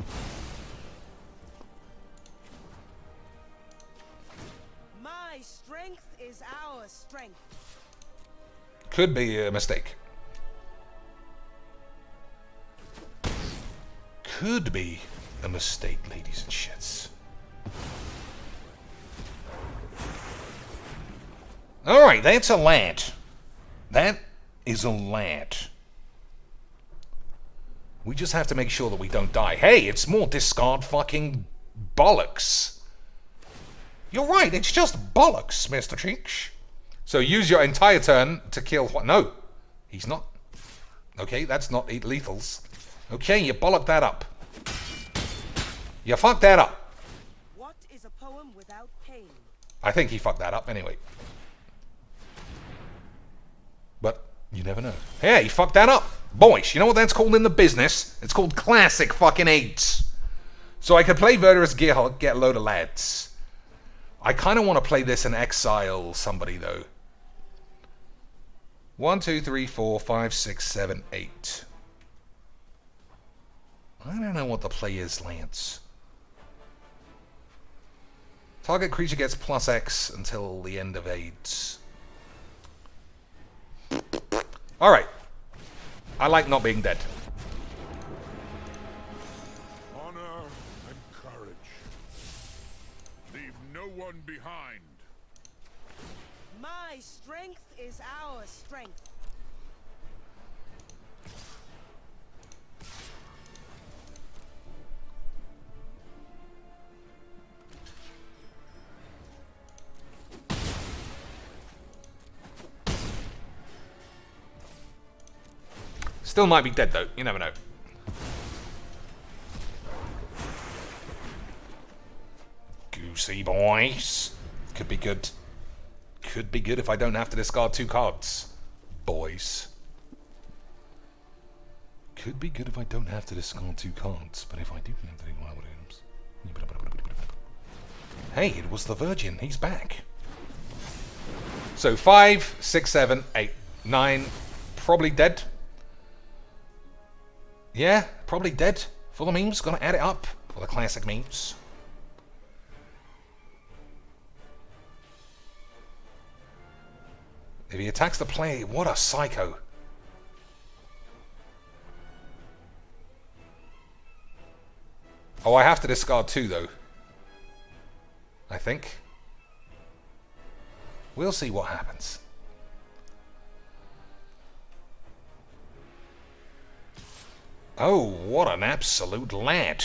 My strength is our strength. Could be a mistake. Could be a mistake, ladies and shits. Alright, that's a lad. That is a lad. We just have to make sure that we don't die. Hey, it's more discard fucking bollocks. You're right, it's just bollocks, Mr. Cheeks. So use your entire turn to kill what? No, he's not. Okay, that's not eight lethals. Okay, you bollocked that up. You fucked that up. What is a poem without pain? I think he fucked that up anyway. But you never know. Hey, he fucked that up. Boys, you know what that's called in the business? It's called classic fucking AIDS. So I could play Verdurous Gearhog, get a load of lads. I kind of want to play this and exile somebody, though. 1, 2, 3, 4, 5, 6, 7, 8. I don't know what the play is, Lance. Target creature gets +X until the end of AIDS. Alright. I like not being dead. Honor and courage. Leave no one behind. My strength is our strength. Still might be dead though. You never know. Goosey boys. Could be good. Could be good if I don't have to discard 2 cards. Boys. Could be good if I don't have to discard 2 cards. But if I do have to do wild items. Hey, it was the Virgin. He's back. So 5, 6, 7, 8, 9. Probably dead. Yeah, probably dead. For the memes. Gonna add it up. For the classic memes. If he attacks the player, what a psycho. Oh, I have to discard 2 though. I think. We'll see what happens. Oh, what an absolute lad.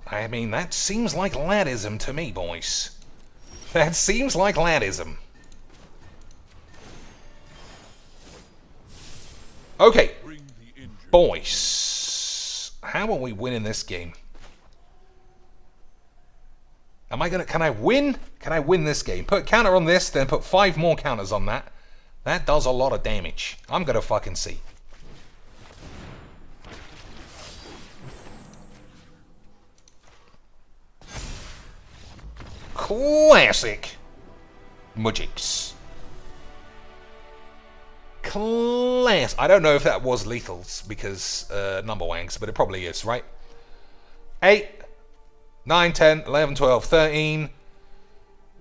I mean, that seems like laddism to me, boys. That seems like laddism. Okay, boys. How are we winning this game? Am I gonna... Can I win? Can I win this game? Put a counter on this, then put 5 more counters on that. That does a lot of damage. I'm gonna fucking see. Classic Mujiks. Class. I don't know if that was lethals because number wanks, but it probably is, right? 8, 9, 10, 11, 12, 13,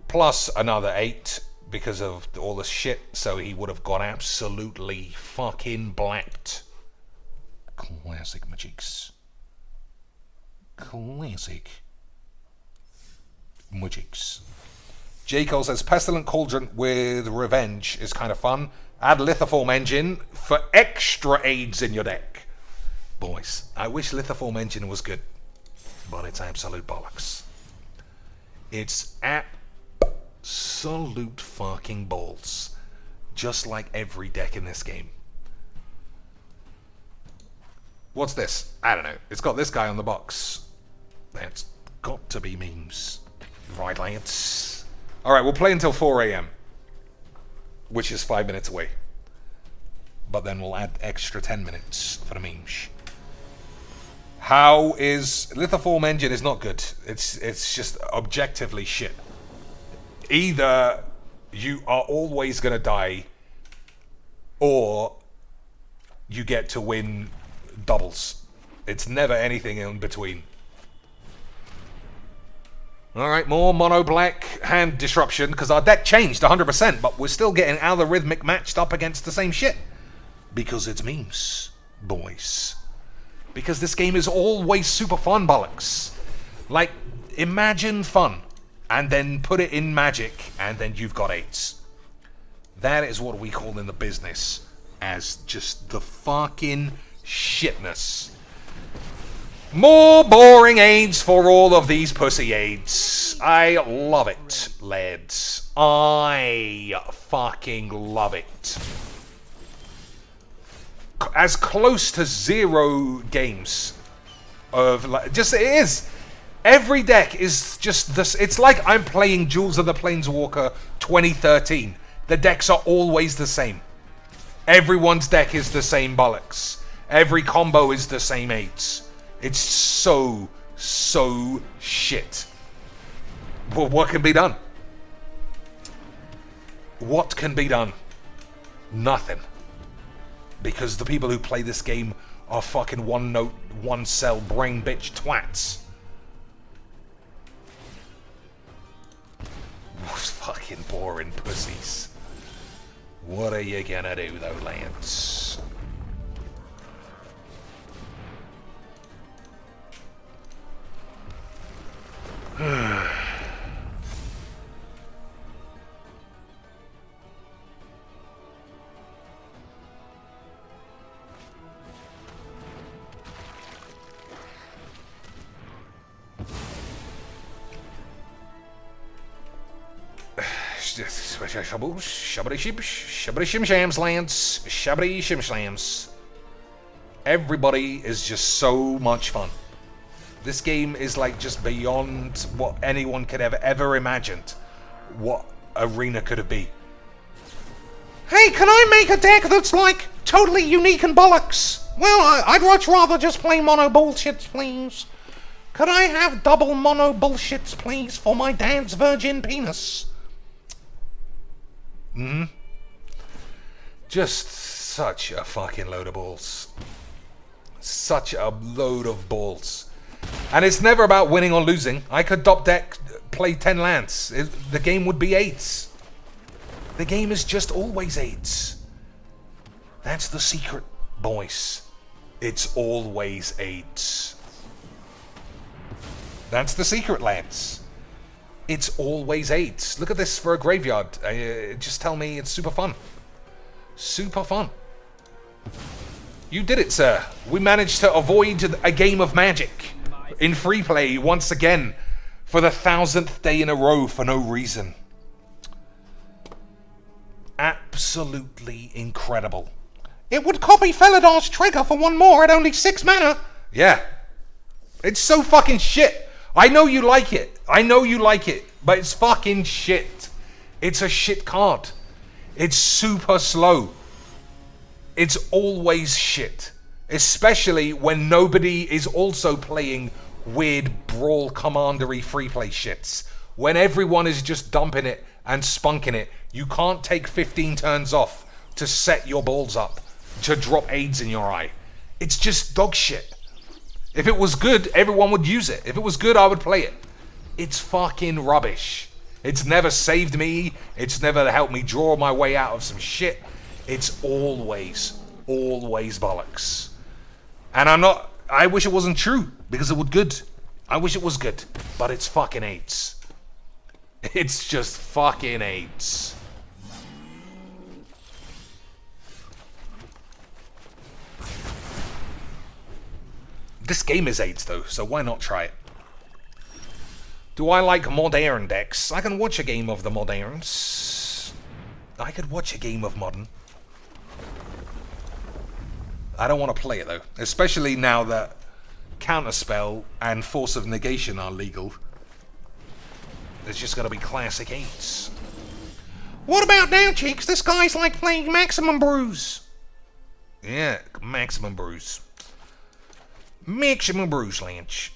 plus another 8 because of all this shit, so he would have got absolutely fucking blapped. Classic Mujiks. Classic Mujiks. J. Cole says, Pestilent Cauldron with Revenge is kind of fun. Add Lithiform Engine for extra aids in your deck. Boys, I wish Lithiform Engine was good, but it's absolute bollocks. It's absolute fucking balls. Just like every deck in this game. What's this? I don't know. It's got this guy on the box. That's got to be memes. Right, lads? Alright, we'll play until 4 AM. Which is 5 minutes away. But then we'll add extra 10 minutes for the memes. How is... Lithiform Engine is not good. It's just objectively shit. Either you are always going to die, or you get to win doubles. It's never anything in between. Alright, more mono black hand disruption, because our deck changed 100%, but we're still getting algorithmic matched up against the same shit. Because it's memes, boys. Because this game is always super fun, bollocks. Like, imagine fun, and then put it in Magic, and then you've got 8s. That is what we call in the business as just the fucking shitness. More boring aids for all of these pussy aids. I love it, lads. I fucking love it. As close to 0 games of like, just it is. Every deck is just this. It's like I'm playing Jewels of the Planeswalker 2013. The decks are always the same. Everyone's deck is the same bollocks. Every combo is the same 8s. It's so shit. Well, what can be done? What can be done? Nothing. Because the people who play this game are fucking one-note, one-cell brain bitch twats. Fucking boring pussies. What are you gonna do though, Lance? shams, Lance. Shabbity shimslams. Everybody is just so much fun. This game is like just beyond what anyone could have ever imagined what Arena could have been. Hey, can I make a deck that's like totally unique and bollocks? Well, I'd much rather just play mono bullshits, please. Could I have double mono bullshits, please, for my dad's virgin penis? Just such a fucking load of balls. Such a load of balls. And it's never about winning or losing. I could top deck, play 10 lands. The game would be 8s. The game is just always 8s. That's the secret, boys. It's always 8s. That's the secret, lads. It's always 8s. Look at this for a graveyard. Just tell me it's super fun. Super fun. You did it, sir. We managed to avoid a game of Magic in free play once again for the 1000th day in a row for no reason. Absolutely incredible. It would copy Feladar's trigger for one more at only 6 mana. Yeah. It's so fucking shit. I know you like it. I know you like it. But it's fucking shit. It's a shit card. It's super slow. It's always shit. Especially when nobody is also playing weird Brawl Commandery free play shits. When everyone is just dumping it and spunking it, you can't take 15 turns off to set your balls up, to drop aids in your eye. It's just dog shit. If it was good, everyone would use it. If it was good, I would play it. It's fucking rubbish. It's never saved me. It's never helped me draw my way out of some shit. It's always bollocks. And I wish it wasn't true, because it would good. I wish it was good, but it's fucking 8s. It's just fucking 8s. This game is 8s though, so why not try it? Do I like modern decks? I can watch a game of the moderns. I could watch a game of modern. I don't want to play it though, especially now that Counterspell and Force of Negation are legal. There's just got to be classic 8s. What about now, cheeks? This guy's like playing Maximum Brews. Yeah, Maximum Brews. Maximum Brews, Lynch.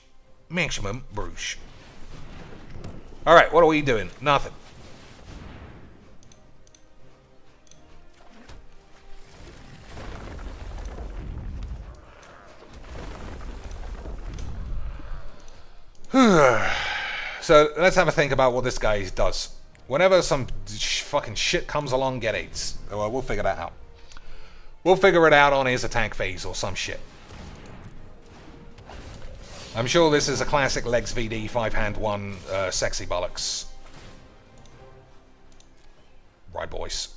Maximum Brews. Alright, what are we doing? Nothing. So let's have a think about what this guy does. Whenever some fucking shit comes along, get 8s. Well, we'll figure that out. We'll figure it out on his attack phase or some shit. I'm sure this is a classic Legs VD 5-hand 1 sexy bollocks. Right, boys.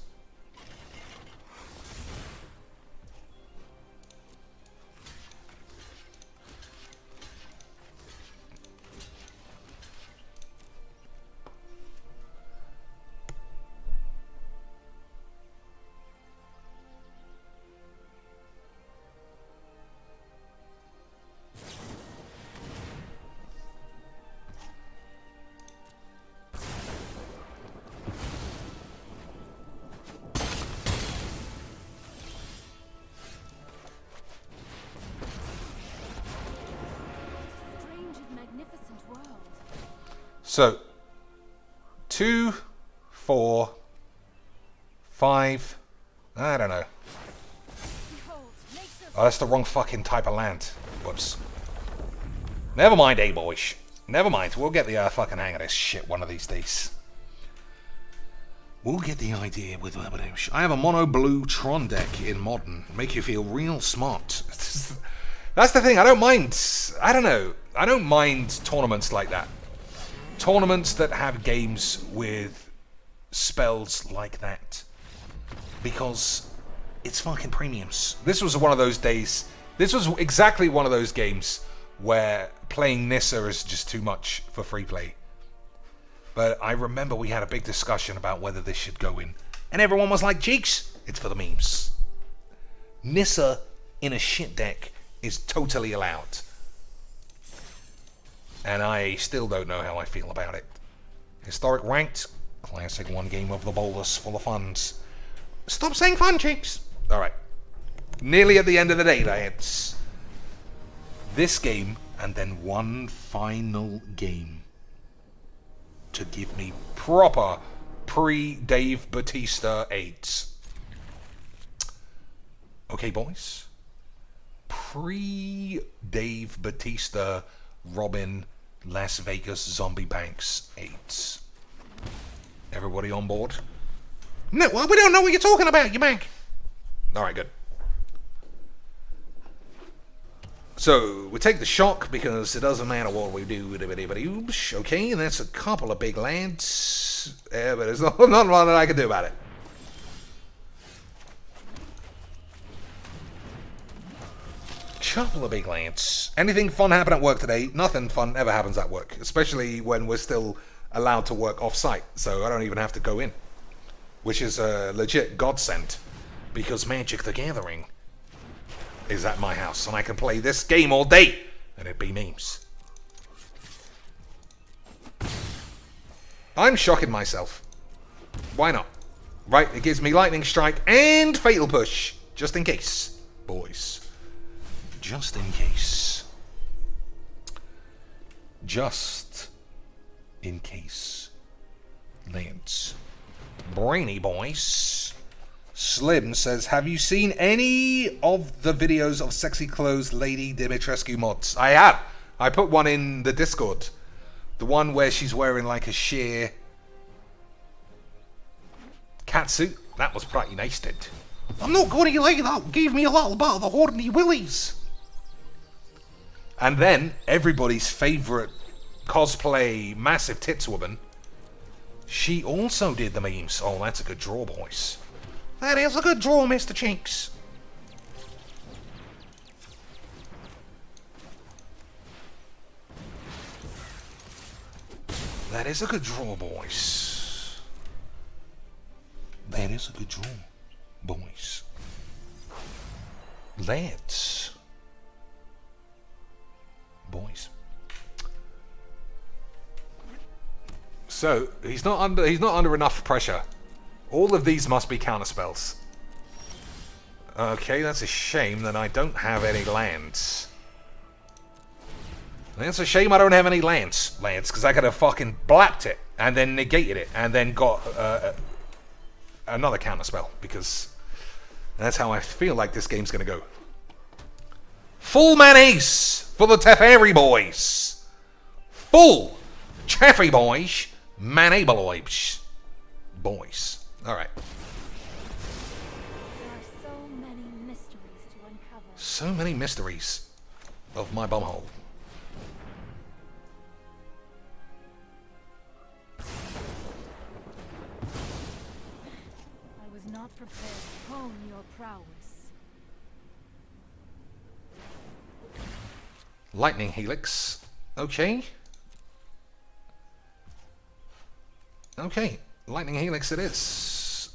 So, 2, 4, 5, I don't know. Oh, that's the wrong fucking type of land. Whoops. Never mind, boys. Never mind, we'll get the fucking hang of this shit one of these days. We'll get the idea with Burnout. I have a mono blue Tron deck in Modern. Make you feel real smart. That's the thing, I don't mind. I don't know. I don't mind tournaments like that. Tournaments that have games with spells like that. Because it's fucking premiums. This was one of those days. This was exactly one of those games where playing Nissa is just too much for free play. But I remember we had a big discussion about whether this should go in. And everyone was like, Cheeks, it's for the memes. Nissa in a shit deck is totally allowed. And I still don't know how I feel about it. Historic ranked, classic one game of the bolus for the funds. Stop saying fun, Cheeks. Alright. Nearly at the end of the day, lads. This game, and then one final game to give me proper pre-Dave Bautista AIDS. Okay, boys. Pre-Dave Bautista Robin Las Vegas Zombie Banks AIDS. Everybody on board? No, well, we don't know what you're talking about, you mank. Alright, good. So, we take the shock because it doesn't matter what we do with anybody. Okay, and that's a couple of big lands. Yeah, but there's not a lot that I can do about it. Couple of big lands. Anything fun happen at work today? Nothing fun ever happens at work. Especially when we're still allowed to work off-site. So I don't even have to go in. Which is a legit godsend. Because Magic the Gathering is at my house. And I can play this game all day. And it'd be memes. I'm shocking myself. Why not? Right, it gives me Lightning Strike and Fatal Push. Just in case, boys. Just in case. Just in case. Lance. Brainy boys. Slim says, have you seen any of the videos of sexy clothes Lady Dimitrescu mods? I have. I put one in the Discord. The one where she's wearing like a sheer catsuit. That was pretty nice, did. I'm not going to like that. Give me a little bit of the horny willies. And then, everybody's favourite cosplay massive tits woman, she also did the memes. Oh, that's a good draw, boys. That is a good draw, Mr. Cheeks. That is a good draw, boys. That is a good draw, boys. Lads. Boys. So he's not under enough pressure. All of these must be counterspells. Okay, that's a shame that I don't have any lands. That's a shame I don't have any lands, because I could have fucking blapped it and then negated it and then got another counterspell, because that's how I feel like this game's gonna go. Full man ace for the Teferi boys. Full Teferi boys, man boys. Alright. There are so many mysteries to uncover. So many mysteries of my bumhole. I was not prepared to hone your prowess. Lightning Helix. Okay. Okay. Lightning Helix it is.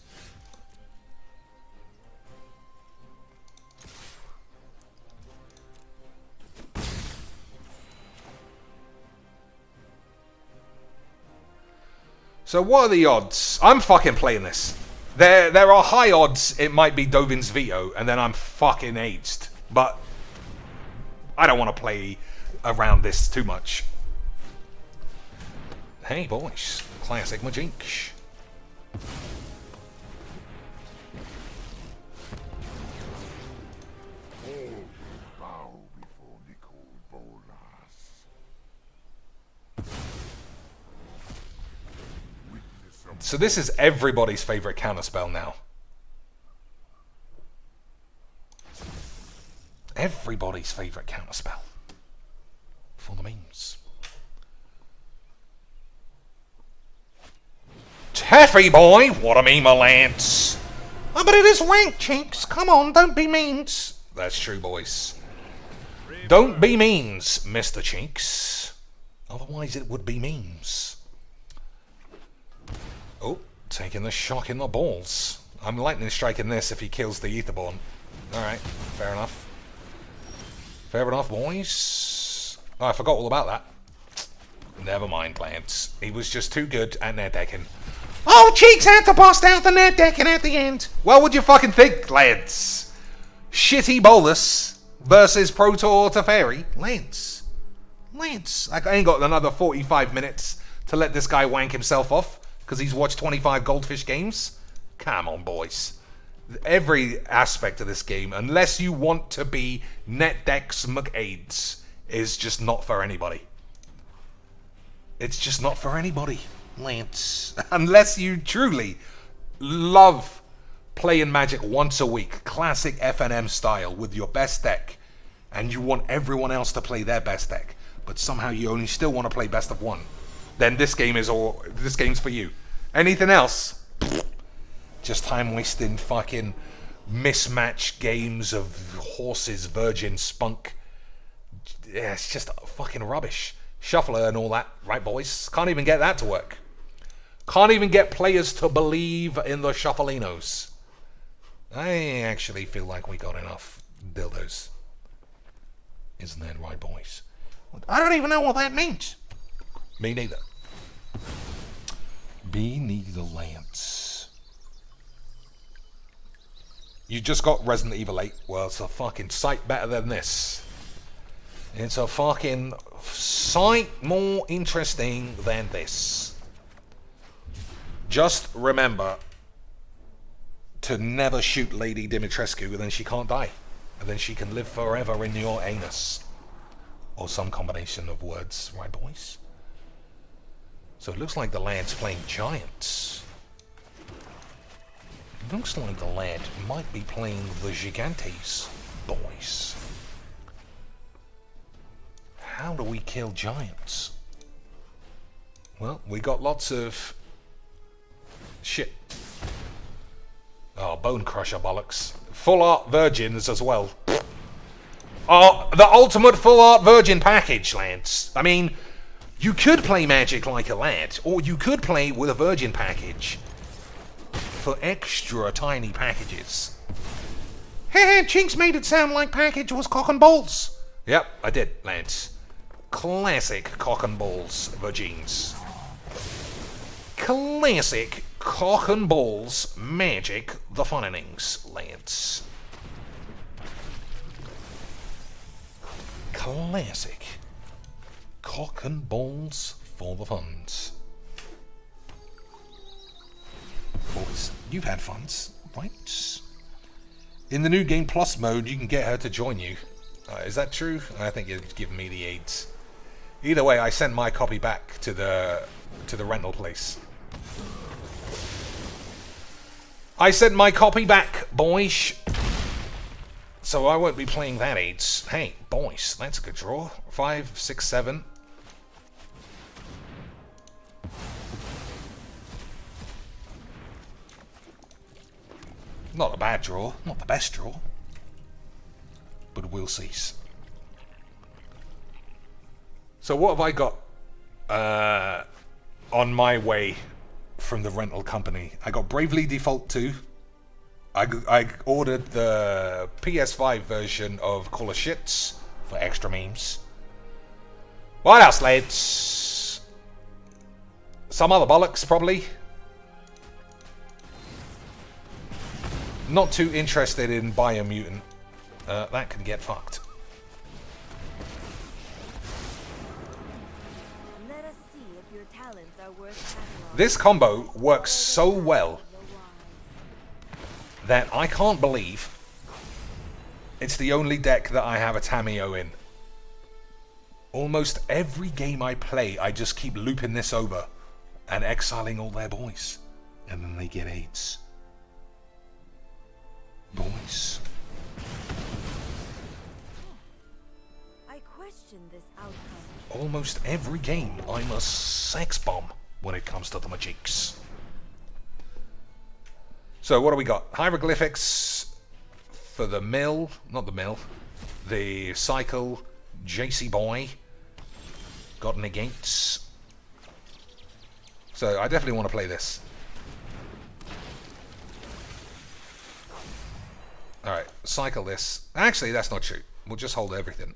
So what are the odds? I'm fucking playing this. There are high odds it might be Dovin's veto, and then I'm fucking aged. But I don't want to play around this too much. Hey boys, classic Majink. Bow before Nicole Bolas. Witness of So this is everybody's favorite counterspell now. Everybody's favorite counterspell. For the memes. Taffy boy, what a meme, Lance. Oh, but it is ranked, Chinks. Come on, don't be means. That's true, boys. Don't be means, Mr. Chinks. Otherwise it would be memes. Oh, taking the shock in the balls. I'm lightning striking this if he kills the Etherborn. Alright, fair enough. Fair enough, boys. Oh, I forgot all about that. Never mind, Lance. He was just too good at net decking. Oh, Cheeks had to bust out the net decking at the end. Well, what do you fucking think, Lance? Shitty Bolus versus Protor Teferi. Lance. I ain't got another 45 minutes to let this guy wank himself off because he's watched 25 Goldfish games. Come on, boys. Every aspect of this game, unless you want to be NetDex McAids, is just not for anybody. It's just not for anybody, Lance. Unless you truly love playing Magic once a week, classic FNM style, with your best deck, and you want everyone else to play their best deck, but somehow you only still want to play best of one, then this game's for you. Anything else? Just time wasting fucking mismatch games of horses, virgin, spunk. Yeah, it's just fucking rubbish. Shuffler and all that, right, boys? Can't even get that to work. Can't even get players to believe in the shuffleinos. I actually feel like we got enough dildos. Isn't that right, boys? I don't even know what that means. Me neither. Me neither, Lance. You just got Resident Evil 8. Well, it's a fucking sight better than this. It's a fucking sight more interesting than this. Just remember to never shoot Lady Dimitrescu, and then she can't die. And then she can live forever in your anus. Or some combination of words, right, boys? So it looks like the lad's playing Giants. It looks like the lad might be playing the Gigantes, boys. How do we kill Giants? Well, we got lots of shit. Oh, Bone Crusher bollocks. Full art virgins as well. Oh, the ultimate full art virgin package, Lance. I mean, you could play Magic like a lad, or you could play with a virgin package for extra tiny packages. Heh, Chinks made it sound like package was cock and balls. Yep, I did, Lance. Classic cock and balls, virgins. Classic cock and balls Magic the Funnings, Lance. Classic cock and balls for the funds. Boys, you've had funs, right? In the new Game Plus mode, you can get her to join you. Is that true? I think you're giving me the AIDS. Either way, I sent my copy back to the rental place. I sent my copy back, boys. So I won't be playing that AIDS. Hey, boys, that's a good draw. 5, 6, 7. Not a bad draw, not the best draw. But we'll see. So what have I got on my way from the rental company? I got Bravely Default 2. I ordered the PS5 version of Call of Shits for extra memes. What else, lads? Some other bollocks, probably. Not too interested in Biomutant. That can get fucked. Let us see if your talents are worth cataloging. This combo works so well that I can't believe it's the only deck that I have a Tamiyo in. Almost every game I play, I just keep looping this over and exiling all their boys. And then they get AIDS. Boys. I question this outcome. Almost every game, I'm a sex bomb when it comes to the Magics. So what do we got? Hieroglyphics for the mill, not the mill, the cycle, JC Boy, got negates. So I definitely want to play this. Alright, cycle this. Actually, that's not true. We'll just hold everything.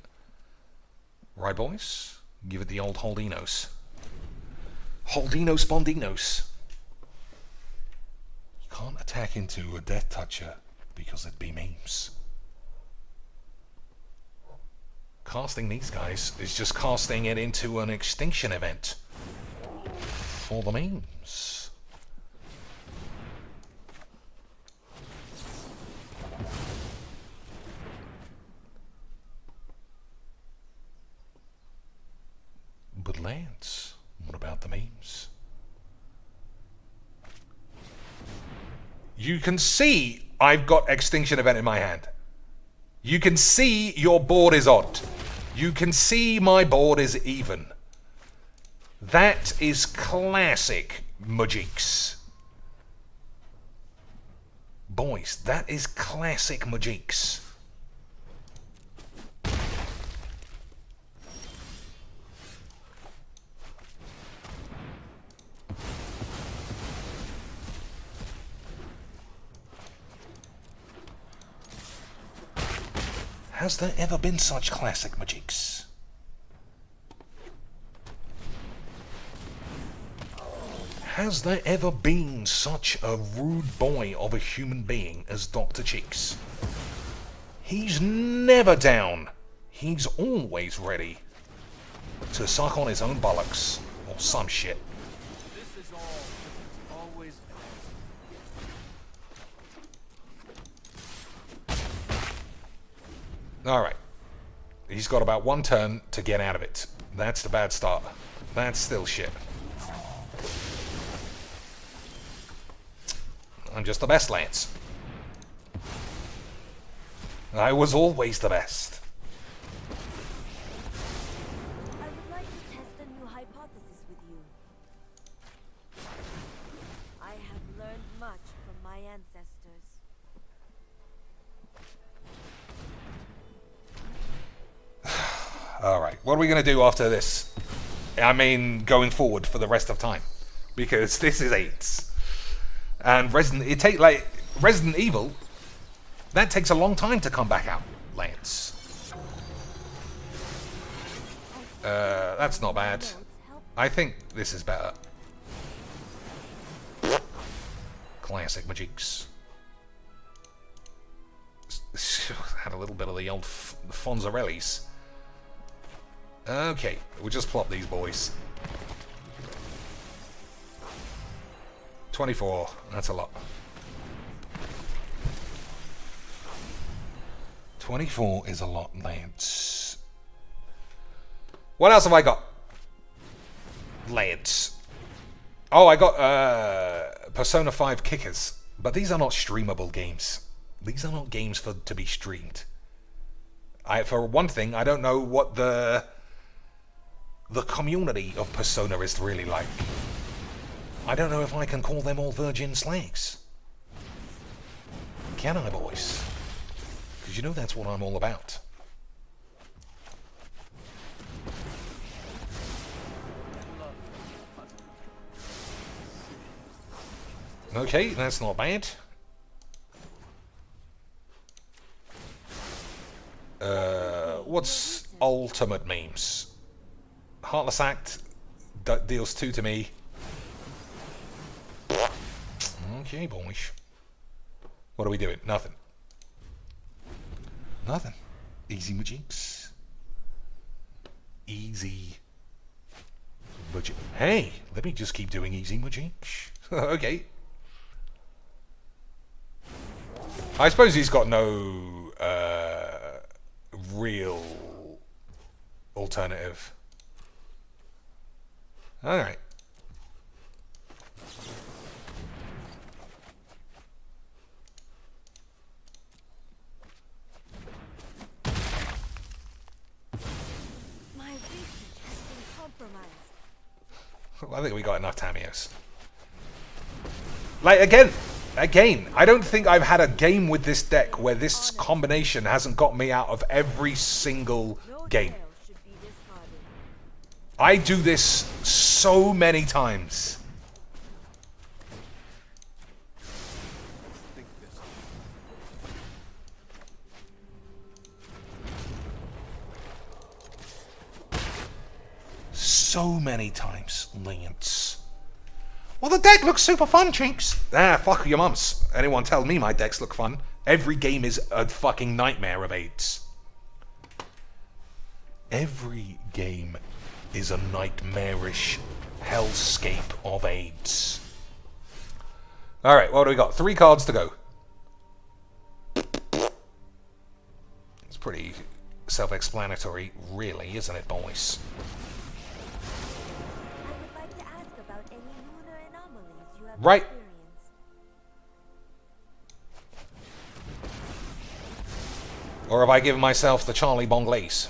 Right, boys? Give it the old Holdinos. Holdinos Bondinos. You can't attack into a Death Toucher because it'd be memes. Casting these guys is just casting it into an extinction event. For the memes. But Lance, what about the memes? You can see I've got Extinction Event in my hand. You can see your board is odd. You can see my board is even. That is classic Majiks. Boys, that is classic Majiks. Has there ever been such classic Majiks? Has there ever been such a rude boy of a human being as Dr. Cheeks? He's never down. He's always ready to suck on his own bollocks or some shit. This is always Alright. He's got about one turn to get out of it. That's the bad start. That's still shit. I'm just the best, Lance. I was always the best. I would like to test a new hypothesis with you. I have learned much from my ancestors. Alright, what are we going to do after this? I mean, going forward for the rest of time. Because this is 8s. And Resident Evil, that takes a long time to come back out, Lance. That's not bad. I think this is better. Classic Majiks. Had a little bit of the old Fonzarellis. Okay, we'll just plop these boys. 24, that's a lot. 24 is a lot, Lance. What else have I got? Lance. Oh, I got Persona 5 Kickers. But these are not streamable games. These are not games to be streamed. For one thing, I don't know what the community of Persona is really like. I don't know if I can call them all virgin slags. Can I, boys? Because you know that's what I'm all about. Okay, that's not bad. What's ultimate memes? Heartless Act deals 2 to me. Okay, boys. What are we doing? Nothing. Nothing. Easy Majiks. Easy. Hey, let me just keep doing easy Majiks. Okay. I suppose he's got no real alternative. Alright. My research has been compromised. I think we got enough Tamios. Like, again, I don't think I've had a game with this deck where this combination hasn't got me out of every single No game. tail should be discarded. I do this so many times. so many times, Lance. Well, the deck looks super fun, Chinks. Ah, fuck your mums. Anyone tell me my decks look fun? Every game is a fucking nightmare of AIDS. Every game is a nightmarish hellscape of AIDS. Alright, what do we got? 3 cards to go. It's pretty self-explanatory, really, isn't it, boys? I would like to ask about any lunar anomalies you have Right. experienced. Or have I given myself the Charlie Bonglaise?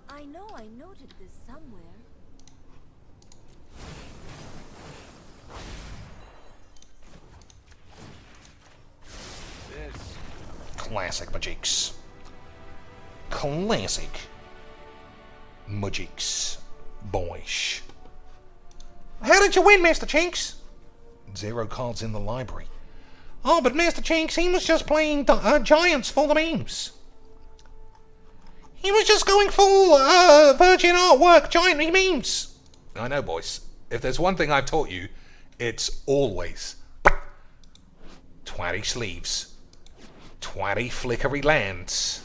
I know I noted this somewhere. This. Classic Magics. Classic Magics. Boyish. How did you win, Mr. Chinks? 0 cards in the library. Oh, but Mr. Chinks, he was just playing Giants for the memes. He was just going full Virgin Artwork Giant memes. I know, boys. If there's one thing I've taught you, it's always twatty sleeves, twatty flickery lands,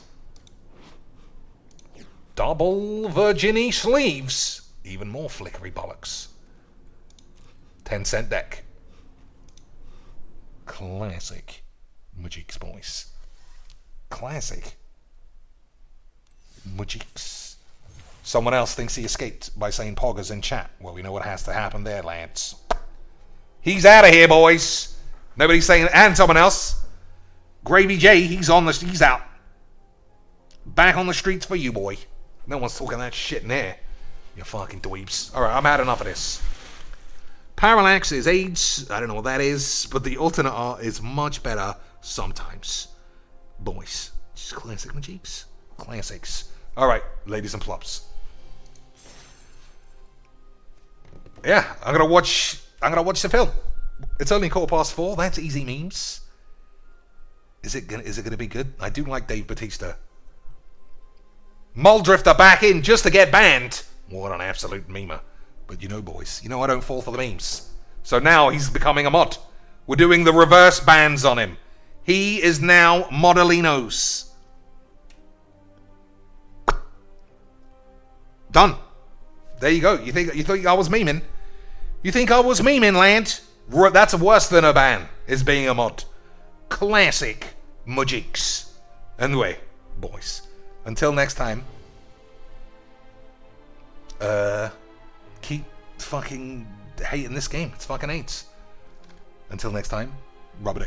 double Virginie sleeves, even more flickery bollocks. 10-cent deck. Classic Magics, boys. Classic Magics. Someone else thinks he escaped by saying poggers in chat. Well, we know what has to happen there, Lance. He's out of here, boys. Nobody's saying, and someone else. Gravy J, he's out. Back on the streets for you, boy. No one's talking that shit in here. You fucking dweebs. Alright, I'm had enough of this. Parallax is AIDS. I don't know what that is, but the alternate art is much better sometimes. Boys, just classic Magics. Classics. Alright, ladies and plops. Yeah, I'm gonna watch the film. It's only 4:15. That's easy memes. Is it gonna be good? I do like Dave Bautista. Muldrifter back in just to get banned. What an absolute memer. But you know, boys, you know I don't fall for the memes. So now he's becoming a mod. We're doing the reverse bans on him. He is now Modelinos. Done. There you go. You think I was memeing? You think I was memeing, Land? That's worse than a ban, is being a mod. Classic Magics. Anyway, boys, until next time, keep fucking hating this game. It's fucking AIDS. Until next time, rub it in.